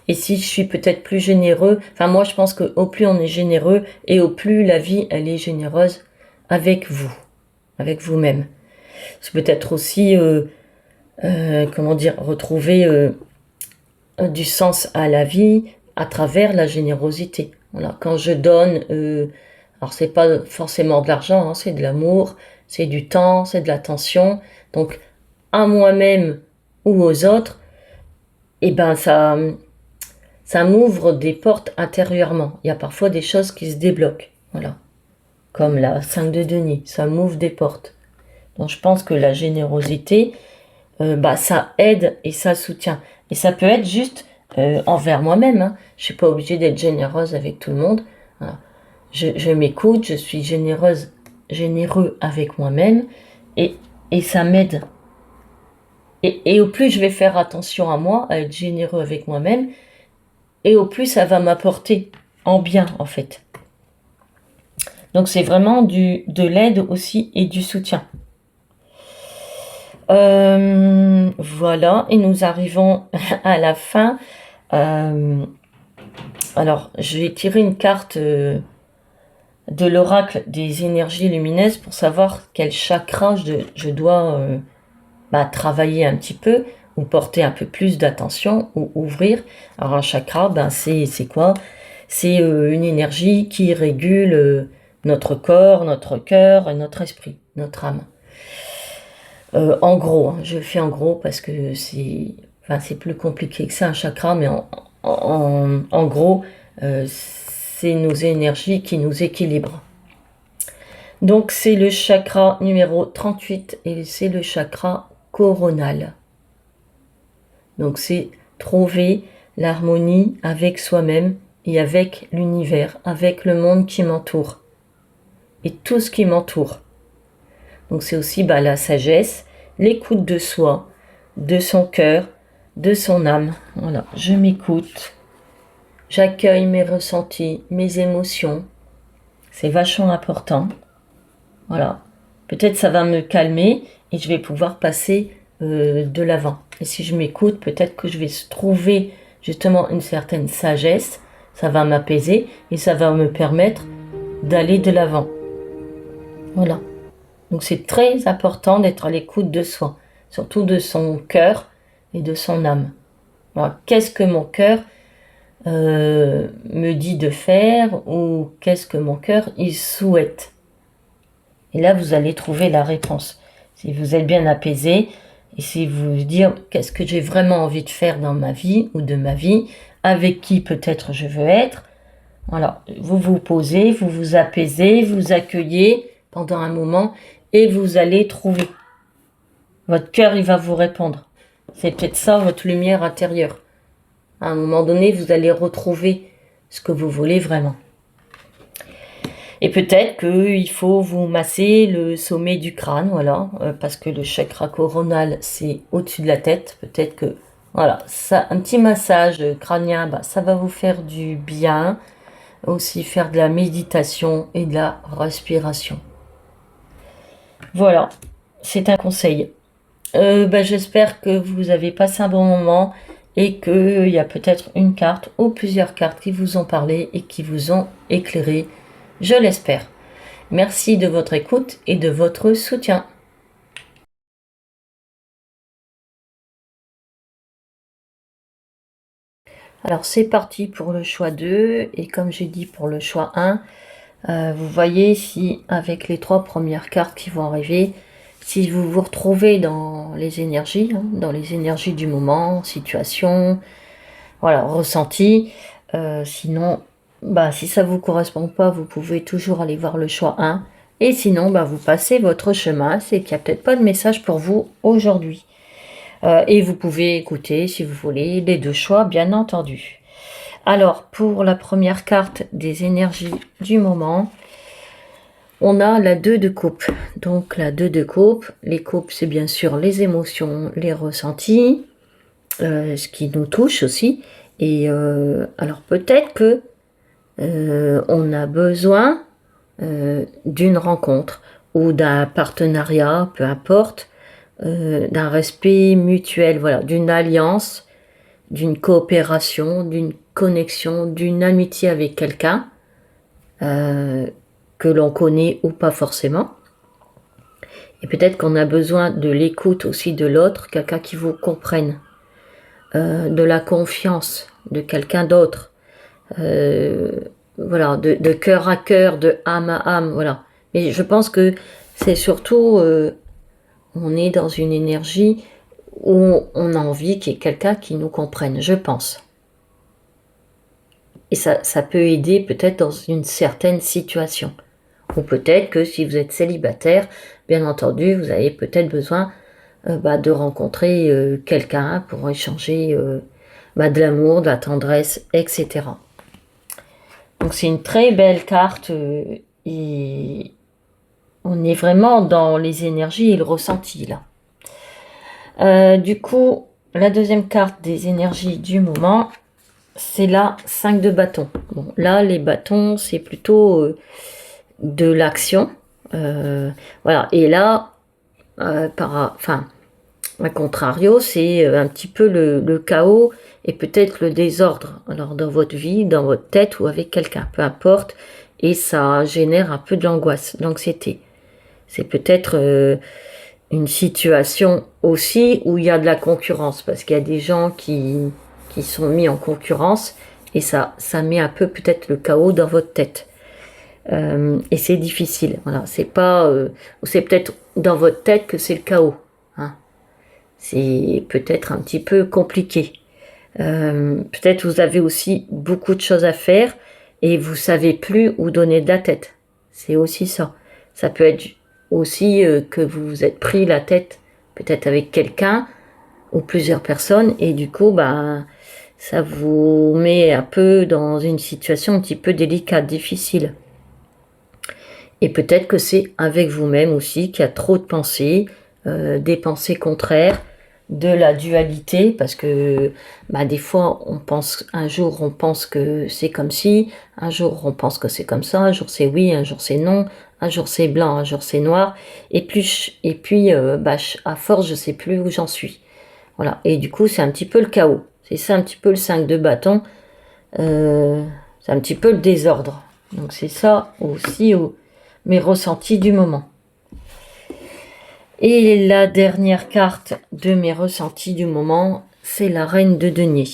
Et si je suis peut-être plus généreux, moi je pense qu'au plus on est généreux et au plus la vie elle est généreuse avec vous, avec vous-même. C'est peut-être aussi, retrouver du sens à la vie à travers la générosité. Voilà, quand je donne, alors c'est pas forcément de l'argent, c'est de l'amour, c'est du temps, c'est de l'attention. Donc à moi-même ou aux autres, ça m'ouvre des portes intérieurement. Il y a parfois des choses qui se débloquent. Voilà. Comme la 5 de denier, ça m'ouvre des portes. Donc je pense que la générosité, ça aide et ça soutient. Et ça peut être juste envers moi-même. Je ne suis pas obligée d'être généreuse avec tout le monde. Voilà. Je m'écoute, je suis généreux avec moi-même et ça m'aide. Et au plus je vais faire attention à moi, à être généreux avec moi-même, et au plus ça va m'apporter en bien en fait. Donc c'est vraiment de l'aide aussi et du soutien. Voilà, et nous arrivons à la fin. Alors, je vais tirer une carte de l'oracle des énergies lumineuses pour savoir quel chakra je dois travailler un petit peu, ou porter un peu plus d'attention, ou ouvrir. Alors un chakra, c'est quoi? C'est une énergie qui régule notre corps, notre cœur, notre esprit, notre âme. En gros, je fais en gros parce que c'est plus compliqué que ça, un chakra, mais en gros, c'est nos énergies qui nous équilibrent. Donc c'est le chakra numéro 38 et c'est le chakra coronal. Donc c'est trouver l'harmonie avec soi-même et avec l'univers, avec le monde qui m'entoure et tout ce qui m'entoure. Donc c'est aussi la sagesse, l'écoute de soi, de son cœur, de son âme. Voilà, je m'écoute, j'accueille mes ressentis, mes émotions. C'est vachement important. Voilà, peut-être ça va me calmer et je vais pouvoir passer de l'avant. Et si je m'écoute, peut-être que je vais trouver justement une certaine sagesse, ça va m'apaiser et ça va me permettre d'aller de l'avant. Voilà. Donc c'est très important d'être à l'écoute de soi, surtout de son cœur et de son âme. Voilà. Qu'est-ce que mon cœur me dit de faire, ou qu'est-ce que mon cœur il souhaite? Et là, vous allez trouver la réponse. Si vous êtes bien apaisé, et si vous vous dites qu'est-ce que j'ai vraiment envie de faire dans ma vie ou de ma vie, avec qui peut-être je veux être. Voilà, vous vous posez, vous vous apaisez, vous accueillez pendant un moment et vous allez trouver. Votre cœur, il va vous répondre. C'est peut-être ça, votre lumière intérieure. À un moment donné, vous allez retrouver ce que vous voulez vraiment. Et peut-être qu'il faut vous masser le sommet du crâne, voilà, parce que le chakra coronal, c'est au-dessus de la tête. Peut-être que, voilà, ça, un petit massage crânien, ça va vous faire du bien. Aussi faire de la méditation et de la respiration. Voilà, c'est un conseil. J'espère que vous avez passé un bon moment et qu'il y a peut-être une carte ou plusieurs cartes qui vous ont parlé et qui vous ont éclairé. Je l'espère. Merci de votre écoute et de votre soutien. Alors c'est parti pour le choix 2 et comme j'ai dit pour le choix 1, vous voyez si avec les 3 premières cartes qui vont arriver, si vous vous retrouvez dans les énergies, dans les énergies du moment, situation, voilà, ressenti. Sinon, si ça vous correspond pas, vous pouvez toujours aller voir le choix 1 Et sinon, bah, vous passez votre chemin, c'est qu'il n'y a peut-être pas de message pour vous aujourd'hui. Et vous pouvez écouter, si vous voulez, les deux choix, bien entendu. Alors, pour la première carte des énergies du moment, on a la 2 de coupe. Donc, la 2 de coupe, les coupes, c'est bien sûr les émotions, les ressentis, ce qui nous touche aussi. Et alors, peut-être que on a besoin d'une rencontre ou d'un partenariat, peu importe, d'un respect mutuel, voilà, d'une alliance, d'une coopération, d'une connexion, d'une amitié avec quelqu'un euh, que l'on connaît ou pas forcément. Et peut-être qu'on a besoin de l'écoute aussi de l'autre, quelqu'un qui vous comprenne, de la confiance de quelqu'un d'autre, euh, voilà, de cœur à cœur, de âme à âme, voilà. Mais je pense que c'est surtout, on est dans une énergie où on a envie qu'il y ait quelqu'un qui nous comprenne, je pense. Et ça peut aider peut-être dans une certaine situation. Ou peut-être que si vous êtes célibataire, bien entendu, vous avez peut-être besoin de rencontrer quelqu'un pour échanger de l'amour, de la tendresse, etc. Donc c'est une très belle carte et on est vraiment dans les énergies et le ressenti là. Du coup, la deuxième carte des énergies du moment, c'est la 5 de bâton. Bon, là, les bâtons, c'est plutôt de l'action. Voilà. Et là, à contrario, c'est un petit peu le chaos et peut-être le désordre. Alors, dans votre vie, dans votre tête ou avec quelqu'un, peu importe. Et ça génère un peu de l'angoisse, de l'anxiété. C'est peut-être une situation aussi où il y a de la concurrence, parce qu'il y a des gens qui sont mis en concurrence et ça met un peu peut-être le chaos dans votre tête. Et c'est difficile. Voilà, c'est pas, c'est peut-être dans votre tête que c'est le chaos. Hein. C'est peut-être un petit peu compliqué. Peut-être vous avez aussi beaucoup de choses à faire et vous savez plus où donner de la tête. C'est aussi ça. Ça peut être aussi que vous vous êtes pris la tête peut-être avec quelqu'un ou plusieurs personnes et du coup ça vous met un peu dans une situation un petit peu délicate, difficile. Et peut-être que c'est avec vous-même aussi qu'il y a trop de pensées, des pensées contraires, de la dualité, parce que des fois, un jour on pense que c'est comme si, un jour on pense que c'est comme ça, un jour c'est oui, un jour c'est non, un jour c'est blanc, un jour c'est noir, et puis à force je sais plus où j'en suis. Voilà, et du coup c'est un petit peu le chaos. C'est ça un petit peu le 5 de bâton, c'est un petit peu le désordre. Donc c'est ça aussi mes ressentis du moment. Et la dernière carte de mes ressentis du moment, c'est la reine de denier.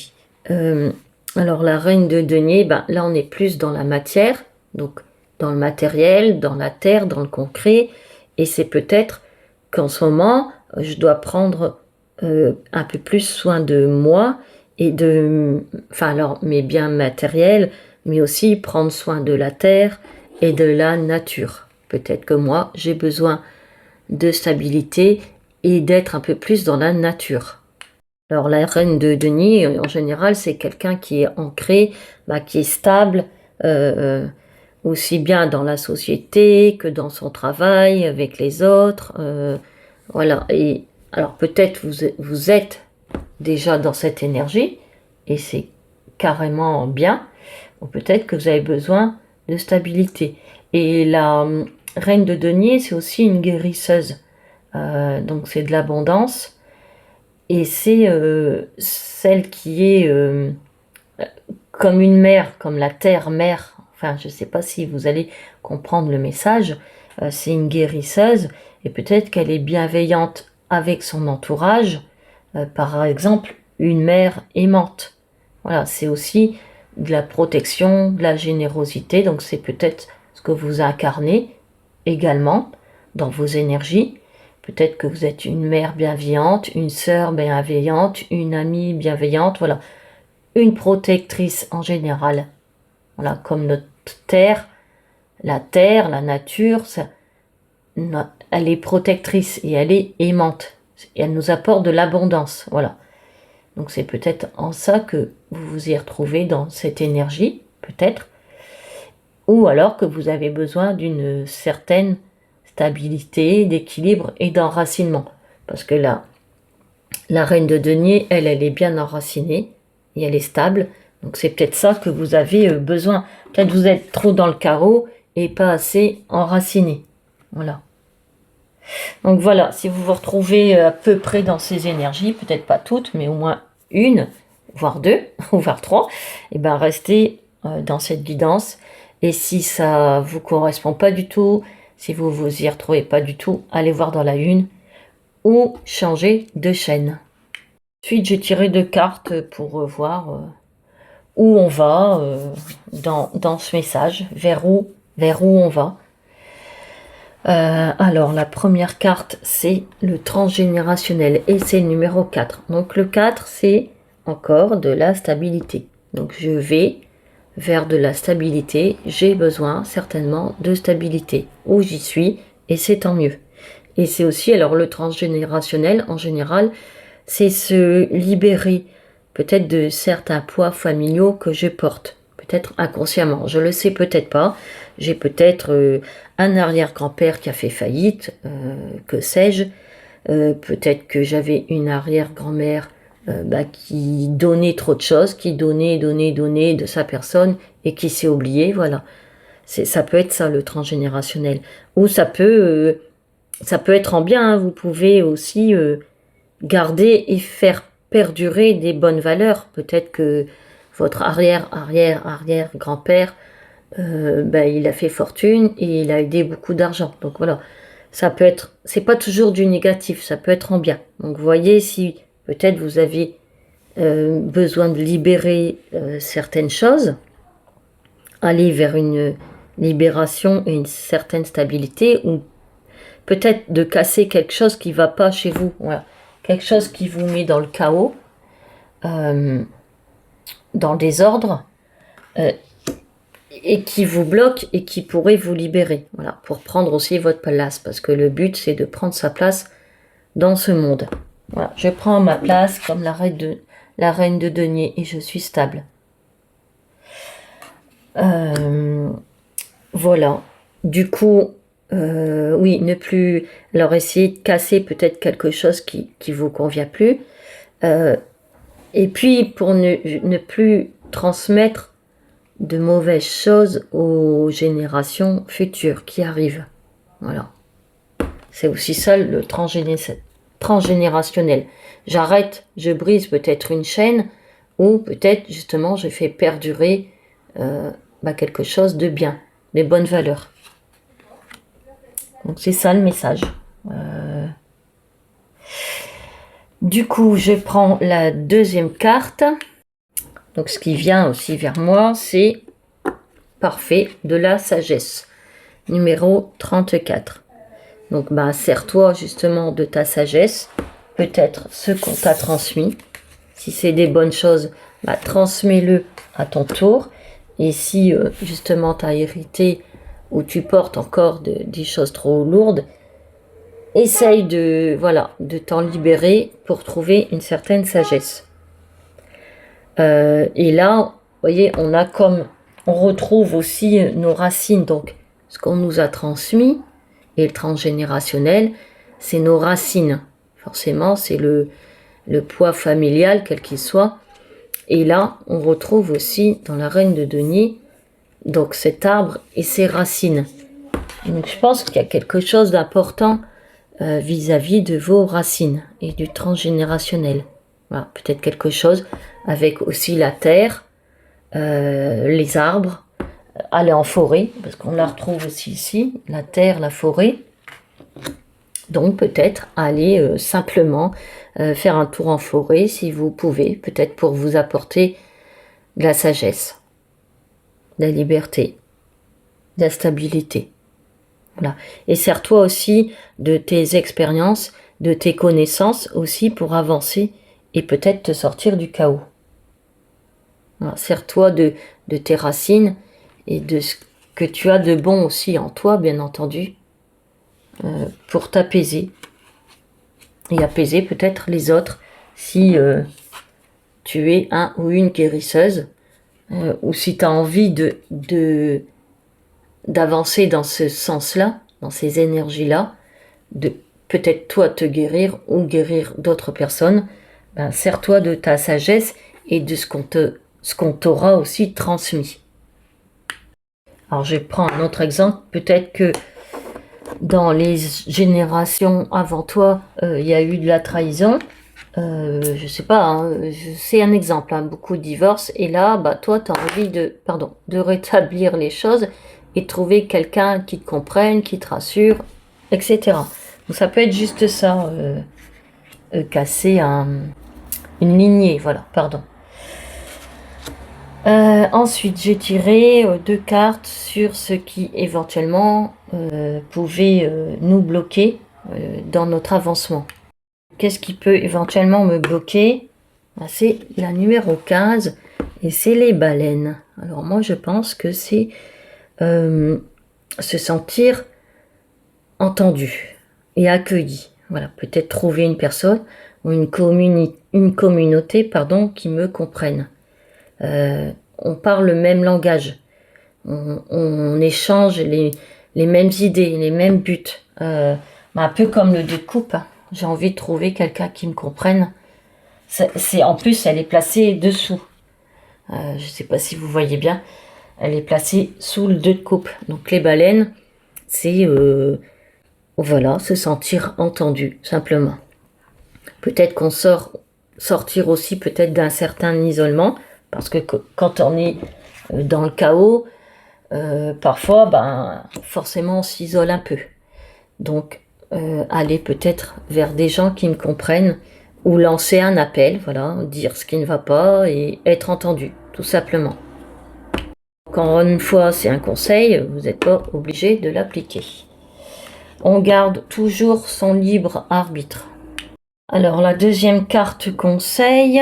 Alors la reine de denier, là on est plus dans la matière, donc dans le matériel, dans la terre, dans le concret, et c'est peut-être qu'en ce moment, je dois prendre un peu plus soin de moi et mes biens matériels, mais aussi prendre soin de la terre et de la nature. Peut-être que moi, j'ai besoin de stabilité et d'être un peu plus dans la nature. Alors la reine de denier, en général, c'est quelqu'un qui est ancré, qui est stable, aussi bien dans la société que dans son travail, avec les autres. Voilà. Et alors peut-être vous êtes déjà dans cette énergie, et c'est carrément bien, ou peut-être que vous avez besoin de stabilité. Et la reine de denier, c'est aussi une guérisseuse. Donc c'est de l'abondance. Et c'est celle qui est comme une mère, comme la terre-mère. Enfin, je ne sais pas si vous allez comprendre le message. C'est une guérisseuse et peut-être qu'elle est bienveillante avec son entourage. Par exemple, une mère aimante. Voilà, c'est aussi de la protection, de la générosité. Donc c'est peut-être ce que vous incarnez également dans vos énergies. Peut-être que vous êtes une mère bienveillante, une sœur bienveillante, une amie bienveillante, voilà. Une protectrice en général. Voilà, comme notre terre, la nature, elle est protectrice et elle est aimante. Et elle nous apporte de l'abondance, voilà. Donc c'est peut-être en ça que vous vous y retrouvez dans cette énergie, peut-être. Ou alors que vous avez besoin d'une certaine stabilité, d'équilibre et d'enracinement. Parce que là, la reine de denier, elle est bien enracinée et elle est stable. Donc c'est peut-être ça que vous avez besoin. Peut-être vous êtes trop dans le carreau et pas assez enraciné. Voilà. Donc voilà, si vous vous retrouvez à peu près dans ces énergies, peut-être pas toutes, mais au moins une, voire deux, ou voire trois, et ben restez dans cette guidance. Et si ça vous correspond pas du tout, si vous vous y retrouvez pas du tout, allez voir dans la une ou changez de chaîne. Ensuite, j'ai tiré deux cartes pour voir où on va dans ce message, vers où on va. Alors, la première carte, c'est le transgénérationnel et c'est le numéro 4. Donc, le 4, c'est encore de la stabilité. Donc, je vais vers de la stabilité. J'ai besoin certainement de stabilité. Où j'y suis et c'est tant mieux. Et c'est aussi, alors, le transgénérationnel, en général, c'est se libérer peut-être de certains poids familiaux que je porte. Peut-être inconsciemment, je le sais peut-être pas. J'ai peut-être un arrière-grand-père qui a fait faillite, que sais-je. Peut-être que j'avais une arrière-grand-mère qui donnait trop de choses, qui donnait de sa personne et qui s'est oubliée, voilà. Ça peut être ça, le transgénérationnel. Ou ça peut être en bien, hein. Vous pouvez aussi garder et faire perdurer des bonnes valeurs. Peut-être que votre arrière grand-père, il a fait fortune et il a aidé beaucoup d'argent. Donc voilà, ça peut être, c'est pas toujours du négatif, ça peut être en bien. Donc vous voyez, si peut-être vous avez besoin de libérer certaines choses, aller vers une libération et une certaine stabilité, ou peut-être de casser quelque chose qui ne va pas chez vous. Voilà. Quelque chose qui vous met dans le chaos, dans le désordre, et qui vous bloque et qui pourrait vous libérer. Voilà, pour prendre aussi votre place. Parce que le but, c'est de prendre sa place dans ce monde. Voilà, je prends ma place comme la reine de denier et je suis stable. Voilà. Du coup, oui, ne plus... Alors, essayez de casser peut-être quelque chose qui vous convient plus. Et puis, pour ne plus transmettre de mauvaises choses aux générations futures qui arrivent. Voilà. C'est aussi ça le transgénérationnel. J'arrête, je brise peut-être une chaîne, ou peut-être justement je fais perdurer quelque chose de bien, des bonnes valeurs. Donc c'est ça le message. Du coup, je prends la deuxième carte. Donc ce qui vient aussi vers moi, c'est parfait, de la sagesse. Numéro 34. Donc sers-toi justement de ta sagesse, peut-être ce qu'on t'a transmis. Si c'est des bonnes choses, transmets-le à ton tour. Et si justement tu as hérité ou tu portes encore des choses trop lourdes, essaye de t'en libérer pour trouver une certaine sagesse. Et là, vous voyez, on retrouve aussi nos racines. Donc, ce qu'on nous a transmis, et le transgénérationnel, c'est nos racines. Forcément, c'est le poids familial, quel qu'il soit. Et là, on retrouve aussi dans la reine de denier, donc cet arbre et ses racines. Donc, je pense qu'il y a quelque chose d'important vis-à-vis de vos racines et du transgénérationnel. Voilà, peut-être quelque chose avec aussi la terre, les arbres, aller en forêt, parce qu'on la retrouve aussi ici, la terre, la forêt. Donc peut-être aller simplement faire un tour en forêt si vous pouvez, peut-être pour vous apporter de la sagesse, de la liberté, de la stabilité. Voilà. Et sers-toi aussi de tes expériences, de tes connaissances aussi pour avancer et peut-être te sortir du chaos. Voilà. Sers-toi de tes racines et de ce que tu as de bon aussi en toi, bien entendu, pour t'apaiser et apaiser peut-être les autres si tu es un ou une guérisseuse ou si tu as envie d'avancer dans ce sens-là, dans ces énergies-là, de peut-être toi te guérir ou guérir d'autres personnes, ben, sers-toi de ta sagesse et de ce qu'on t'aura aussi transmis. Alors je prends un autre exemple, peut-être que dans les générations avant toi, il y a eu de la trahison. Je sais pas, hein, c'est un exemple, hein, beaucoup de divorces. Et là, bah, toi, tu as envie de rétablir les choses et trouver quelqu'un qui te comprenne, qui te rassure, etc. Donc ça peut être juste ça, casser une lignée, voilà, pardon. Ensuite, j'ai tiré 2 cartes sur ce qui éventuellement pouvait nous bloquer dans notre avancement. Qu'est-ce qui peut éventuellement me bloquer? C'est la numéro 15 et c'est les baleines. Alors moi je pense que c'est se sentir entendu et accueilli. Voilà, peut-être trouver une personne ou une communauté qui me comprenne. On parle le même langage, on échange les mêmes idées, les mêmes buts. Un peu comme le 2 de coupe, hein. J'ai envie de trouver quelqu'un qui me comprenne. En plus, elle est placée dessous. Je ne sais pas si vous voyez bien. Elle est placée sous le 2 de coupe. Donc les baleines, c'est voilà, se sentir entendu, simplement. Peut-être qu'on sortir aussi peut-être d'un certain isolement, parce que quand on est dans le chaos, parfois, forcément, on s'isole un peu. Donc, aller peut-être vers des gens qui me comprennent ou lancer un appel, voilà, dire ce qui ne va pas et être entendu, tout simplement. Encore une fois, c'est un conseil, vous n'êtes pas obligé de l'appliquer. On garde toujours son libre arbitre. Alors, la deuxième carte conseil,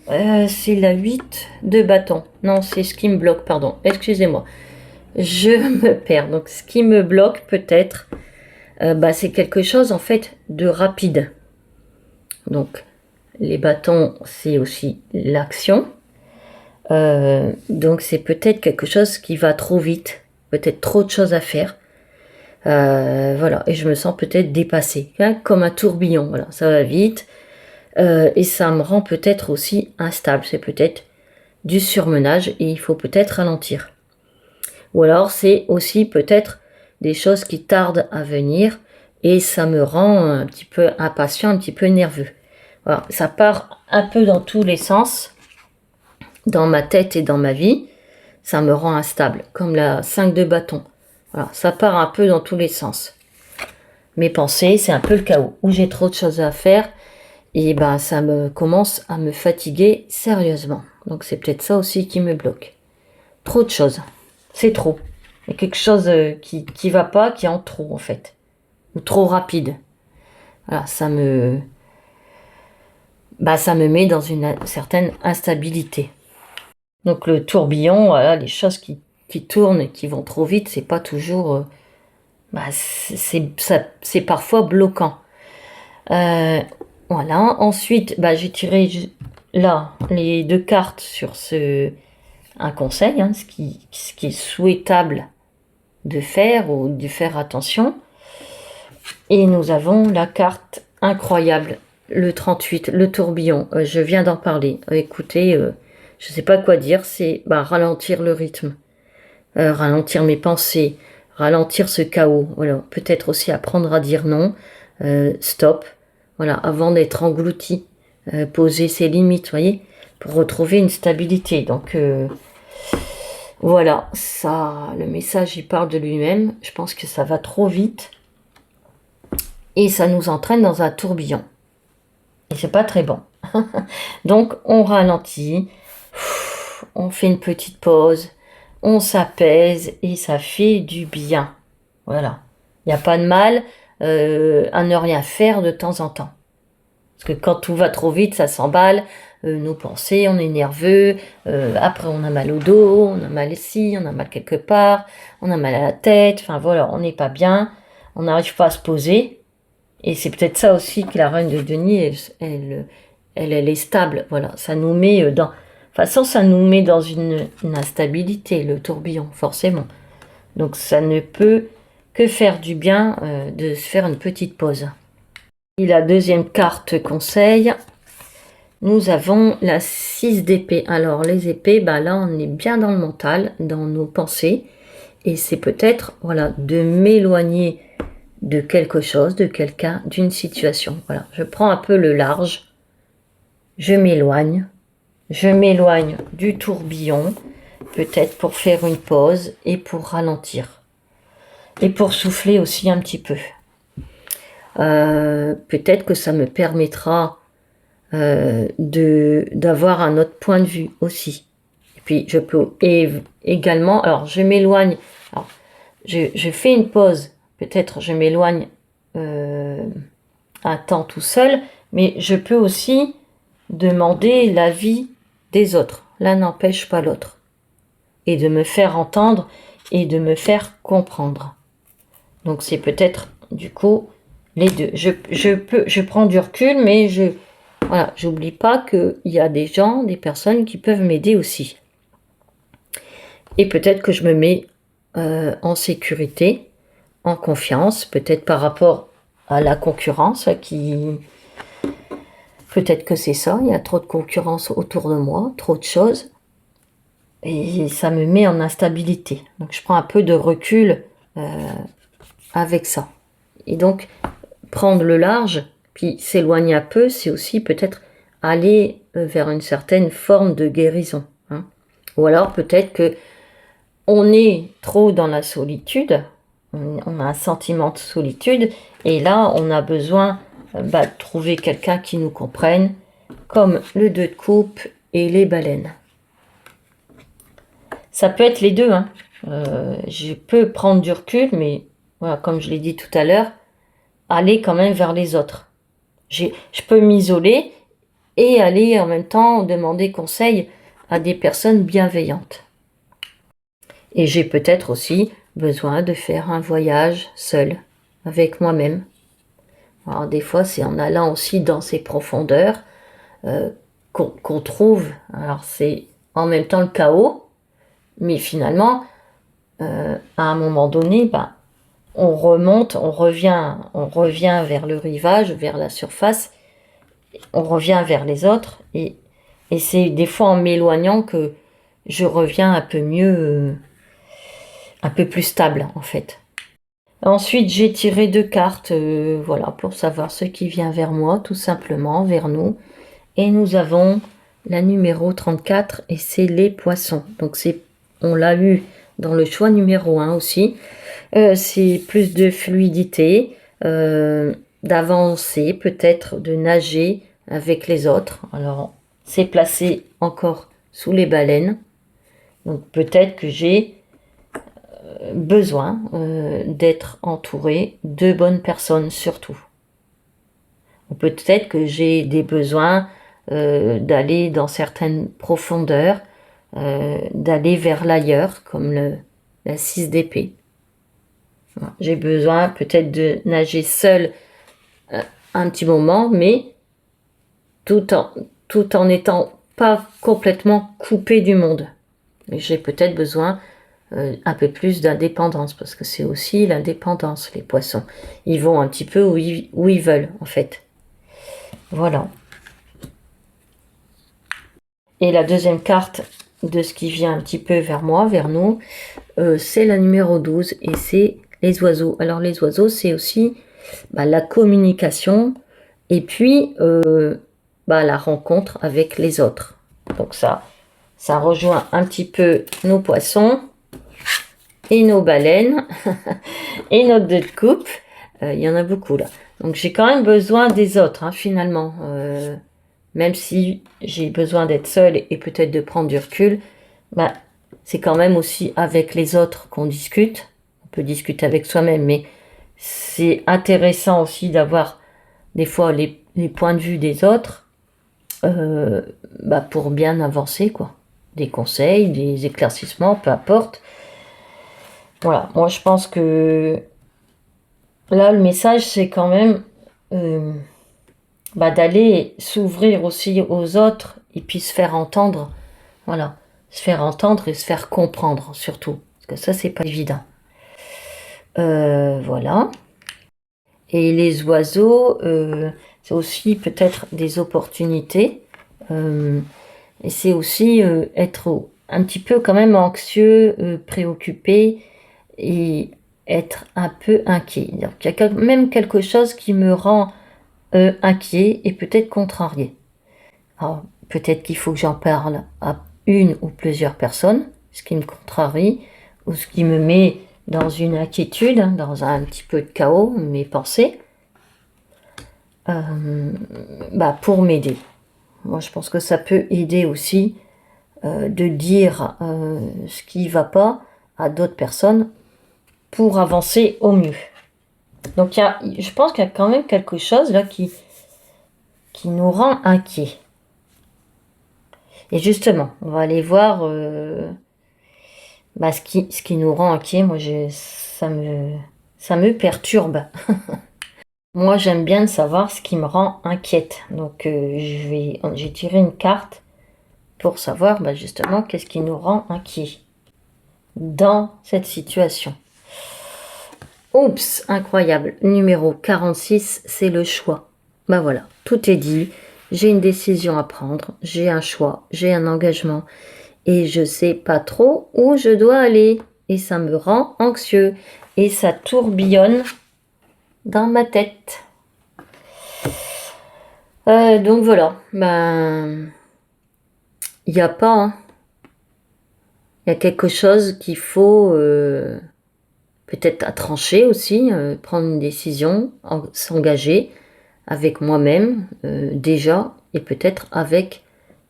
c'est la 8 de bâton. Non, c'est ce qui me bloque, pardon, excusez-moi. Je me perds. Donc, ce qui me bloque peut-être, c'est quelque chose en fait de rapide. Donc les bâtons, c'est aussi l'action. Donc c'est peut-être quelque chose qui va trop vite, peut-être trop de choses à faire. Voilà, et je me sens peut-être dépassée, hein, comme un tourbillon. Voilà, ça va vite et ça me rend peut-être aussi instable. C'est peut-être du surmenage et il faut peut-être ralentir. Ou alors c'est aussi peut-être des choses qui tardent à venir et ça me rend un petit peu impatient, un petit peu nerveux. Voilà, ça part un peu dans tous les sens, dans ma tête et dans ma vie. Ça me rend instable, comme la 5 de bâton. Voilà, ça part un peu dans tous les sens. Mes pensées, c'est un peu le chaos, où j'ai trop de choses à faire et ça me commence à me fatiguer sérieusement. Donc c'est peut-être ça aussi qui me bloque. Trop de choses. C'est trop. Il y a quelque chose qui va pas, qui est en trop en fait. Ou trop rapide. Voilà, ça me met dans une certaine instabilité. Donc le tourbillon, voilà, les choses qui tournent et qui vont trop vite, c'est pas toujours... c'est parfois bloquant. Voilà, ensuite, j'ai tiré là les 2 cartes sur un conseil, hein, ce qui est souhaitable de faire ou de faire attention. Et nous avons la carte incroyable, le 38, le tourbillon. Je viens d'en parler. Écoutez, je ne sais pas quoi dire, c'est ralentir le rythme, ralentir mes pensées, ralentir ce chaos. Voilà, peut-être aussi apprendre à dire non, stop, voilà, avant d'être englouti, poser ses limites, voyez, pour retrouver une stabilité. Donc voilà, ça, le message il parle de lui-même. Je pense que ça va trop vite et ça nous entraîne dans un tourbillon. Et c'est pas très bon. Donc on ralentit, on fait une petite pause, on s'apaise et ça fait du bien. Voilà. Il n'y a pas de mal à ne rien faire de temps en temps. Parce que quand tout va trop vite, ça s'emballe, nos pensées, on est nerveux, après on a mal au dos, on a mal ici, on a mal quelque part, on a mal à la tête, enfin voilà, on n'est pas bien. on n'arrive pas à se poser. Et c'est peut-être ça aussi que la reine de denier, elle est stable. Voilà, ça nous met dans... De toute façon, ça nous met dans une instabilité, le tourbillon, forcément. Donc ça ne peut que faire du bien de se faire une petite pause. Et la deuxième carte conseil, nous avons la 6 d'épée. Alors les épées, bah là on est bien dans le mental, dans nos pensées. Et c'est peut-être voilà, de m'éloigner de quelque chose, de quelqu'un, d'une situation. Voilà, je prends un peu le large, je m'éloigne du tourbillon, peut-être pour faire une pause et pour ralentir. Et pour souffler aussi un petit peu. Peut-être que ça me permettra d'avoir un autre point de vue aussi. Et puis je peux également, alors je m'éloigne, je fais une pause, peut-être je m'éloigne un temps tout seul, mais je peux aussi demander l'avis des autres. L'un n'empêche pas l'autre. Et de me faire entendre et de me faire comprendre. Donc c'est peut-être du coup les deux. Je prends du recul, mais voilà, j'oublie pas qu'il y a des gens, des personnes qui peuvent m'aider aussi. Et peut-être que je me mets en sécurité, en confiance, peut-être par rapport à la concurrence qui... Peut-être que c'est ça, il y a trop de concurrence autour de moi, trop de choses. Et ça me met en instabilité. Donc je prends un peu de recul avec ça. Et donc, prendre le large, puis s'éloigner un peu, c'est aussi peut-être aller vers une certaine forme de guérison. Hein. Ou alors peut-être que on est trop dans la solitude, on a un sentiment de solitude, et là on a besoin de trouver quelqu'un qui nous comprenne, comme le 2 de coupe et les baleines. Ça peut être les deux. Hein. Je peux prendre du recul, mais voilà, comme je l'ai dit tout à l'heure, aller quand même vers les autres. Je peux m'isoler et aller en même temps demander conseil à des personnes bienveillantes. Et j'ai peut-être aussi besoin de faire un voyage seul, avec moi-même. Alors des fois, c'est en allant aussi dans ces profondeurs qu'on trouve. Alors c'est en même temps le chaos, mais finalement, à un moment donné, on remonte, on revient vers le rivage, vers la surface, on revient vers les autres, et c'est des fois en m'éloignant que je reviens un peu mieux, un peu plus stable en fait. Ensuite, j'ai tiré 2 cartes, voilà, pour savoir ce qui vient vers moi, tout simplement, vers nous. Et nous avons la numéro 34, et c'est les poissons. Donc on l'a eu dans le choix numéro 1 aussi. C'est plus de fluidité, d'avancer, peut-être de nager avec les autres. Alors, c'est placé encore sous les baleines. Donc, peut-être que j'ai besoin d'être entouré de bonnes personnes, surtout. Ou peut-être que j'ai des besoins d'aller dans certaines profondeurs, d'aller vers l'ailleurs, comme la 6 d'épée. J'ai besoin peut-être de nager seul un petit moment, mais tout en étant pas complètement coupé du monde. J'ai peut-être besoin un peu plus d'indépendance, parce que c'est aussi l'indépendance, les poissons. Ils vont un petit peu où ils veulent, en fait. Voilà. Et la deuxième carte de ce qui vient un petit peu vers moi, vers nous, c'est la numéro 12, et c'est les oiseaux. Alors les oiseaux, c'est aussi la communication, et puis la rencontre avec les autres. Donc ça rejoint un petit peu nos poissons et nos baleines et notre 2 de coupe. Il y en a beaucoup là. Donc j'ai quand même besoin des autres, hein, finalement. Même si j'ai besoin d'être seule et peut-être de prendre du recul, c'est quand même aussi avec les autres qu'on discute. On peut discuter avec soi-même, mais c'est intéressant aussi d'avoir des fois les points de vue des autres pour bien avancer, quoi. Des conseils, des éclaircissements, peu importe. Voilà, moi je pense que Là, le message, c'est quand même d'aller s'ouvrir aussi aux autres et puis se faire entendre. Voilà, se faire entendre et se faire comprendre surtout. Parce que ça, c'est pas évident. Voilà. Et les oiseaux, c'est aussi peut-être des opportunités. Et c'est aussi être un petit peu quand même anxieux, préoccupé et être un peu inquiet. Donc, il y a quand même quelque chose qui me rend inquiet et peut-être contrarié. Alors, peut-être qu'il faut que j'en parle à une ou plusieurs personnes, ce qui me contrarie ou ce qui me met dans une inquiétude, dans un petit peu de chaos, mes pensées, pour m'aider. Moi, je pense que ça peut aider aussi de dire ce qui ne va pas à d'autres personnes pour avancer au mieux. Donc, je pense qu'il y a quand même quelque chose là qui nous rend inquiets. Et justement, on va aller voir ce qui nous rend inquiets. Moi, ça me perturbe. Moi, j'aime bien savoir ce qui me rend inquiète. Donc, j'ai tiré une carte pour savoir justement qu'est-ce qui nous rend inquiets dans cette situation. Oups, incroyable. Numéro 46, c'est le choix. Voilà, tout est dit. J'ai une décision à prendre, j'ai un choix, j'ai un engagement et je sais pas trop où je dois aller. Et ça me rend anxieux et ça tourbillonne dans ma tête. Donc voilà, il n'y a pas, hein. Il y a quelque chose qu'il faut peut-être à trancher aussi, prendre une décision, s'engager avec moi-même déjà et peut-être avec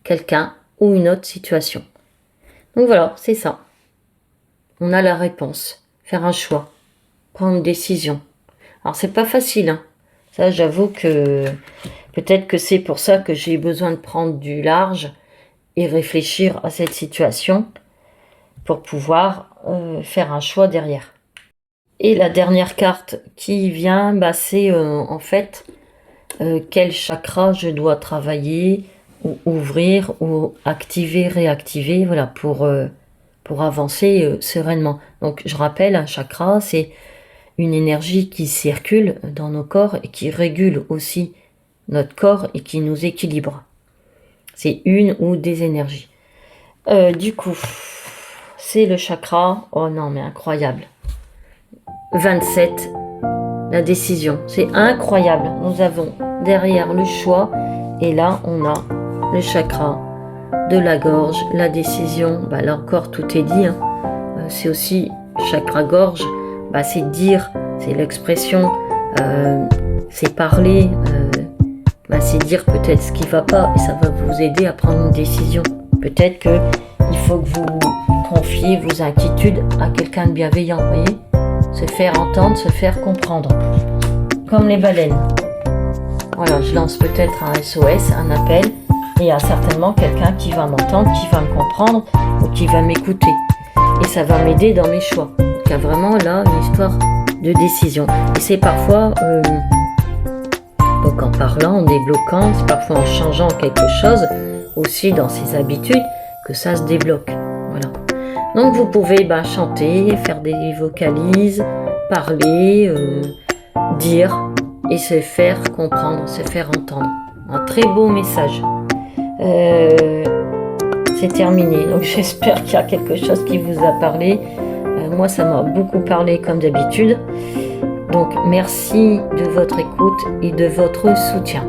quelqu'un ou une autre situation. Donc voilà, c'est ça. On a la réponse, faire un choix, prendre une décision. Alors c'est pas facile, hein. Ça, j'avoue que peut-être que c'est pour ça que j'ai besoin de prendre du large et réfléchir à cette situation pour pouvoir faire un choix derrière. Et la dernière carte qui vient, c'est en fait quel chakra je dois travailler ou ouvrir ou activer, réactiver, voilà, pour avancer sereinement. Donc je rappelle, un chakra, c'est une énergie qui circule dans nos corps et qui régule aussi notre corps et qui nous équilibre. C'est une ou des énergies. Du coup, c'est le chakra. Oh non, mais incroyable. 27, la décision. C'est incroyable. Nous avons derrière le choix et là, on a le chakra de la gorge, la décision. Là encore, tout est dit. Hein. C'est aussi chakra gorge. C'est dire, c'est l'expression, c'est parler, c'est dire peut-être ce qui ne va pas et ça va vous aider à prendre une décision. Peut-être qu'il faut que vous confiez vos inquiétudes à quelqu'un de bienveillant, vous voyez, se faire entendre, se faire comprendre, comme les baleines. Voilà, je lance peut-être un SOS, un appel, et il y a certainement quelqu'un qui va m'entendre, qui va me comprendre ou qui va m'écouter. Et ça va m'aider dans mes choix. Donc il y a vraiment là une histoire de décision. Et c'est parfois, donc en parlant, en débloquant, c'est parfois en changeant quelque chose, aussi dans ses habitudes, que ça se débloque. Voilà. Donc vous pouvez chanter, faire des vocalises, parler, dire et se faire comprendre, se faire entendre. Un très beau message. C'est terminé. Donc j'espère qu'il y a quelque chose qui vous a parlé. Moi, ça m'a beaucoup parlé comme d'habitude. Donc merci de votre écoute et de votre soutien.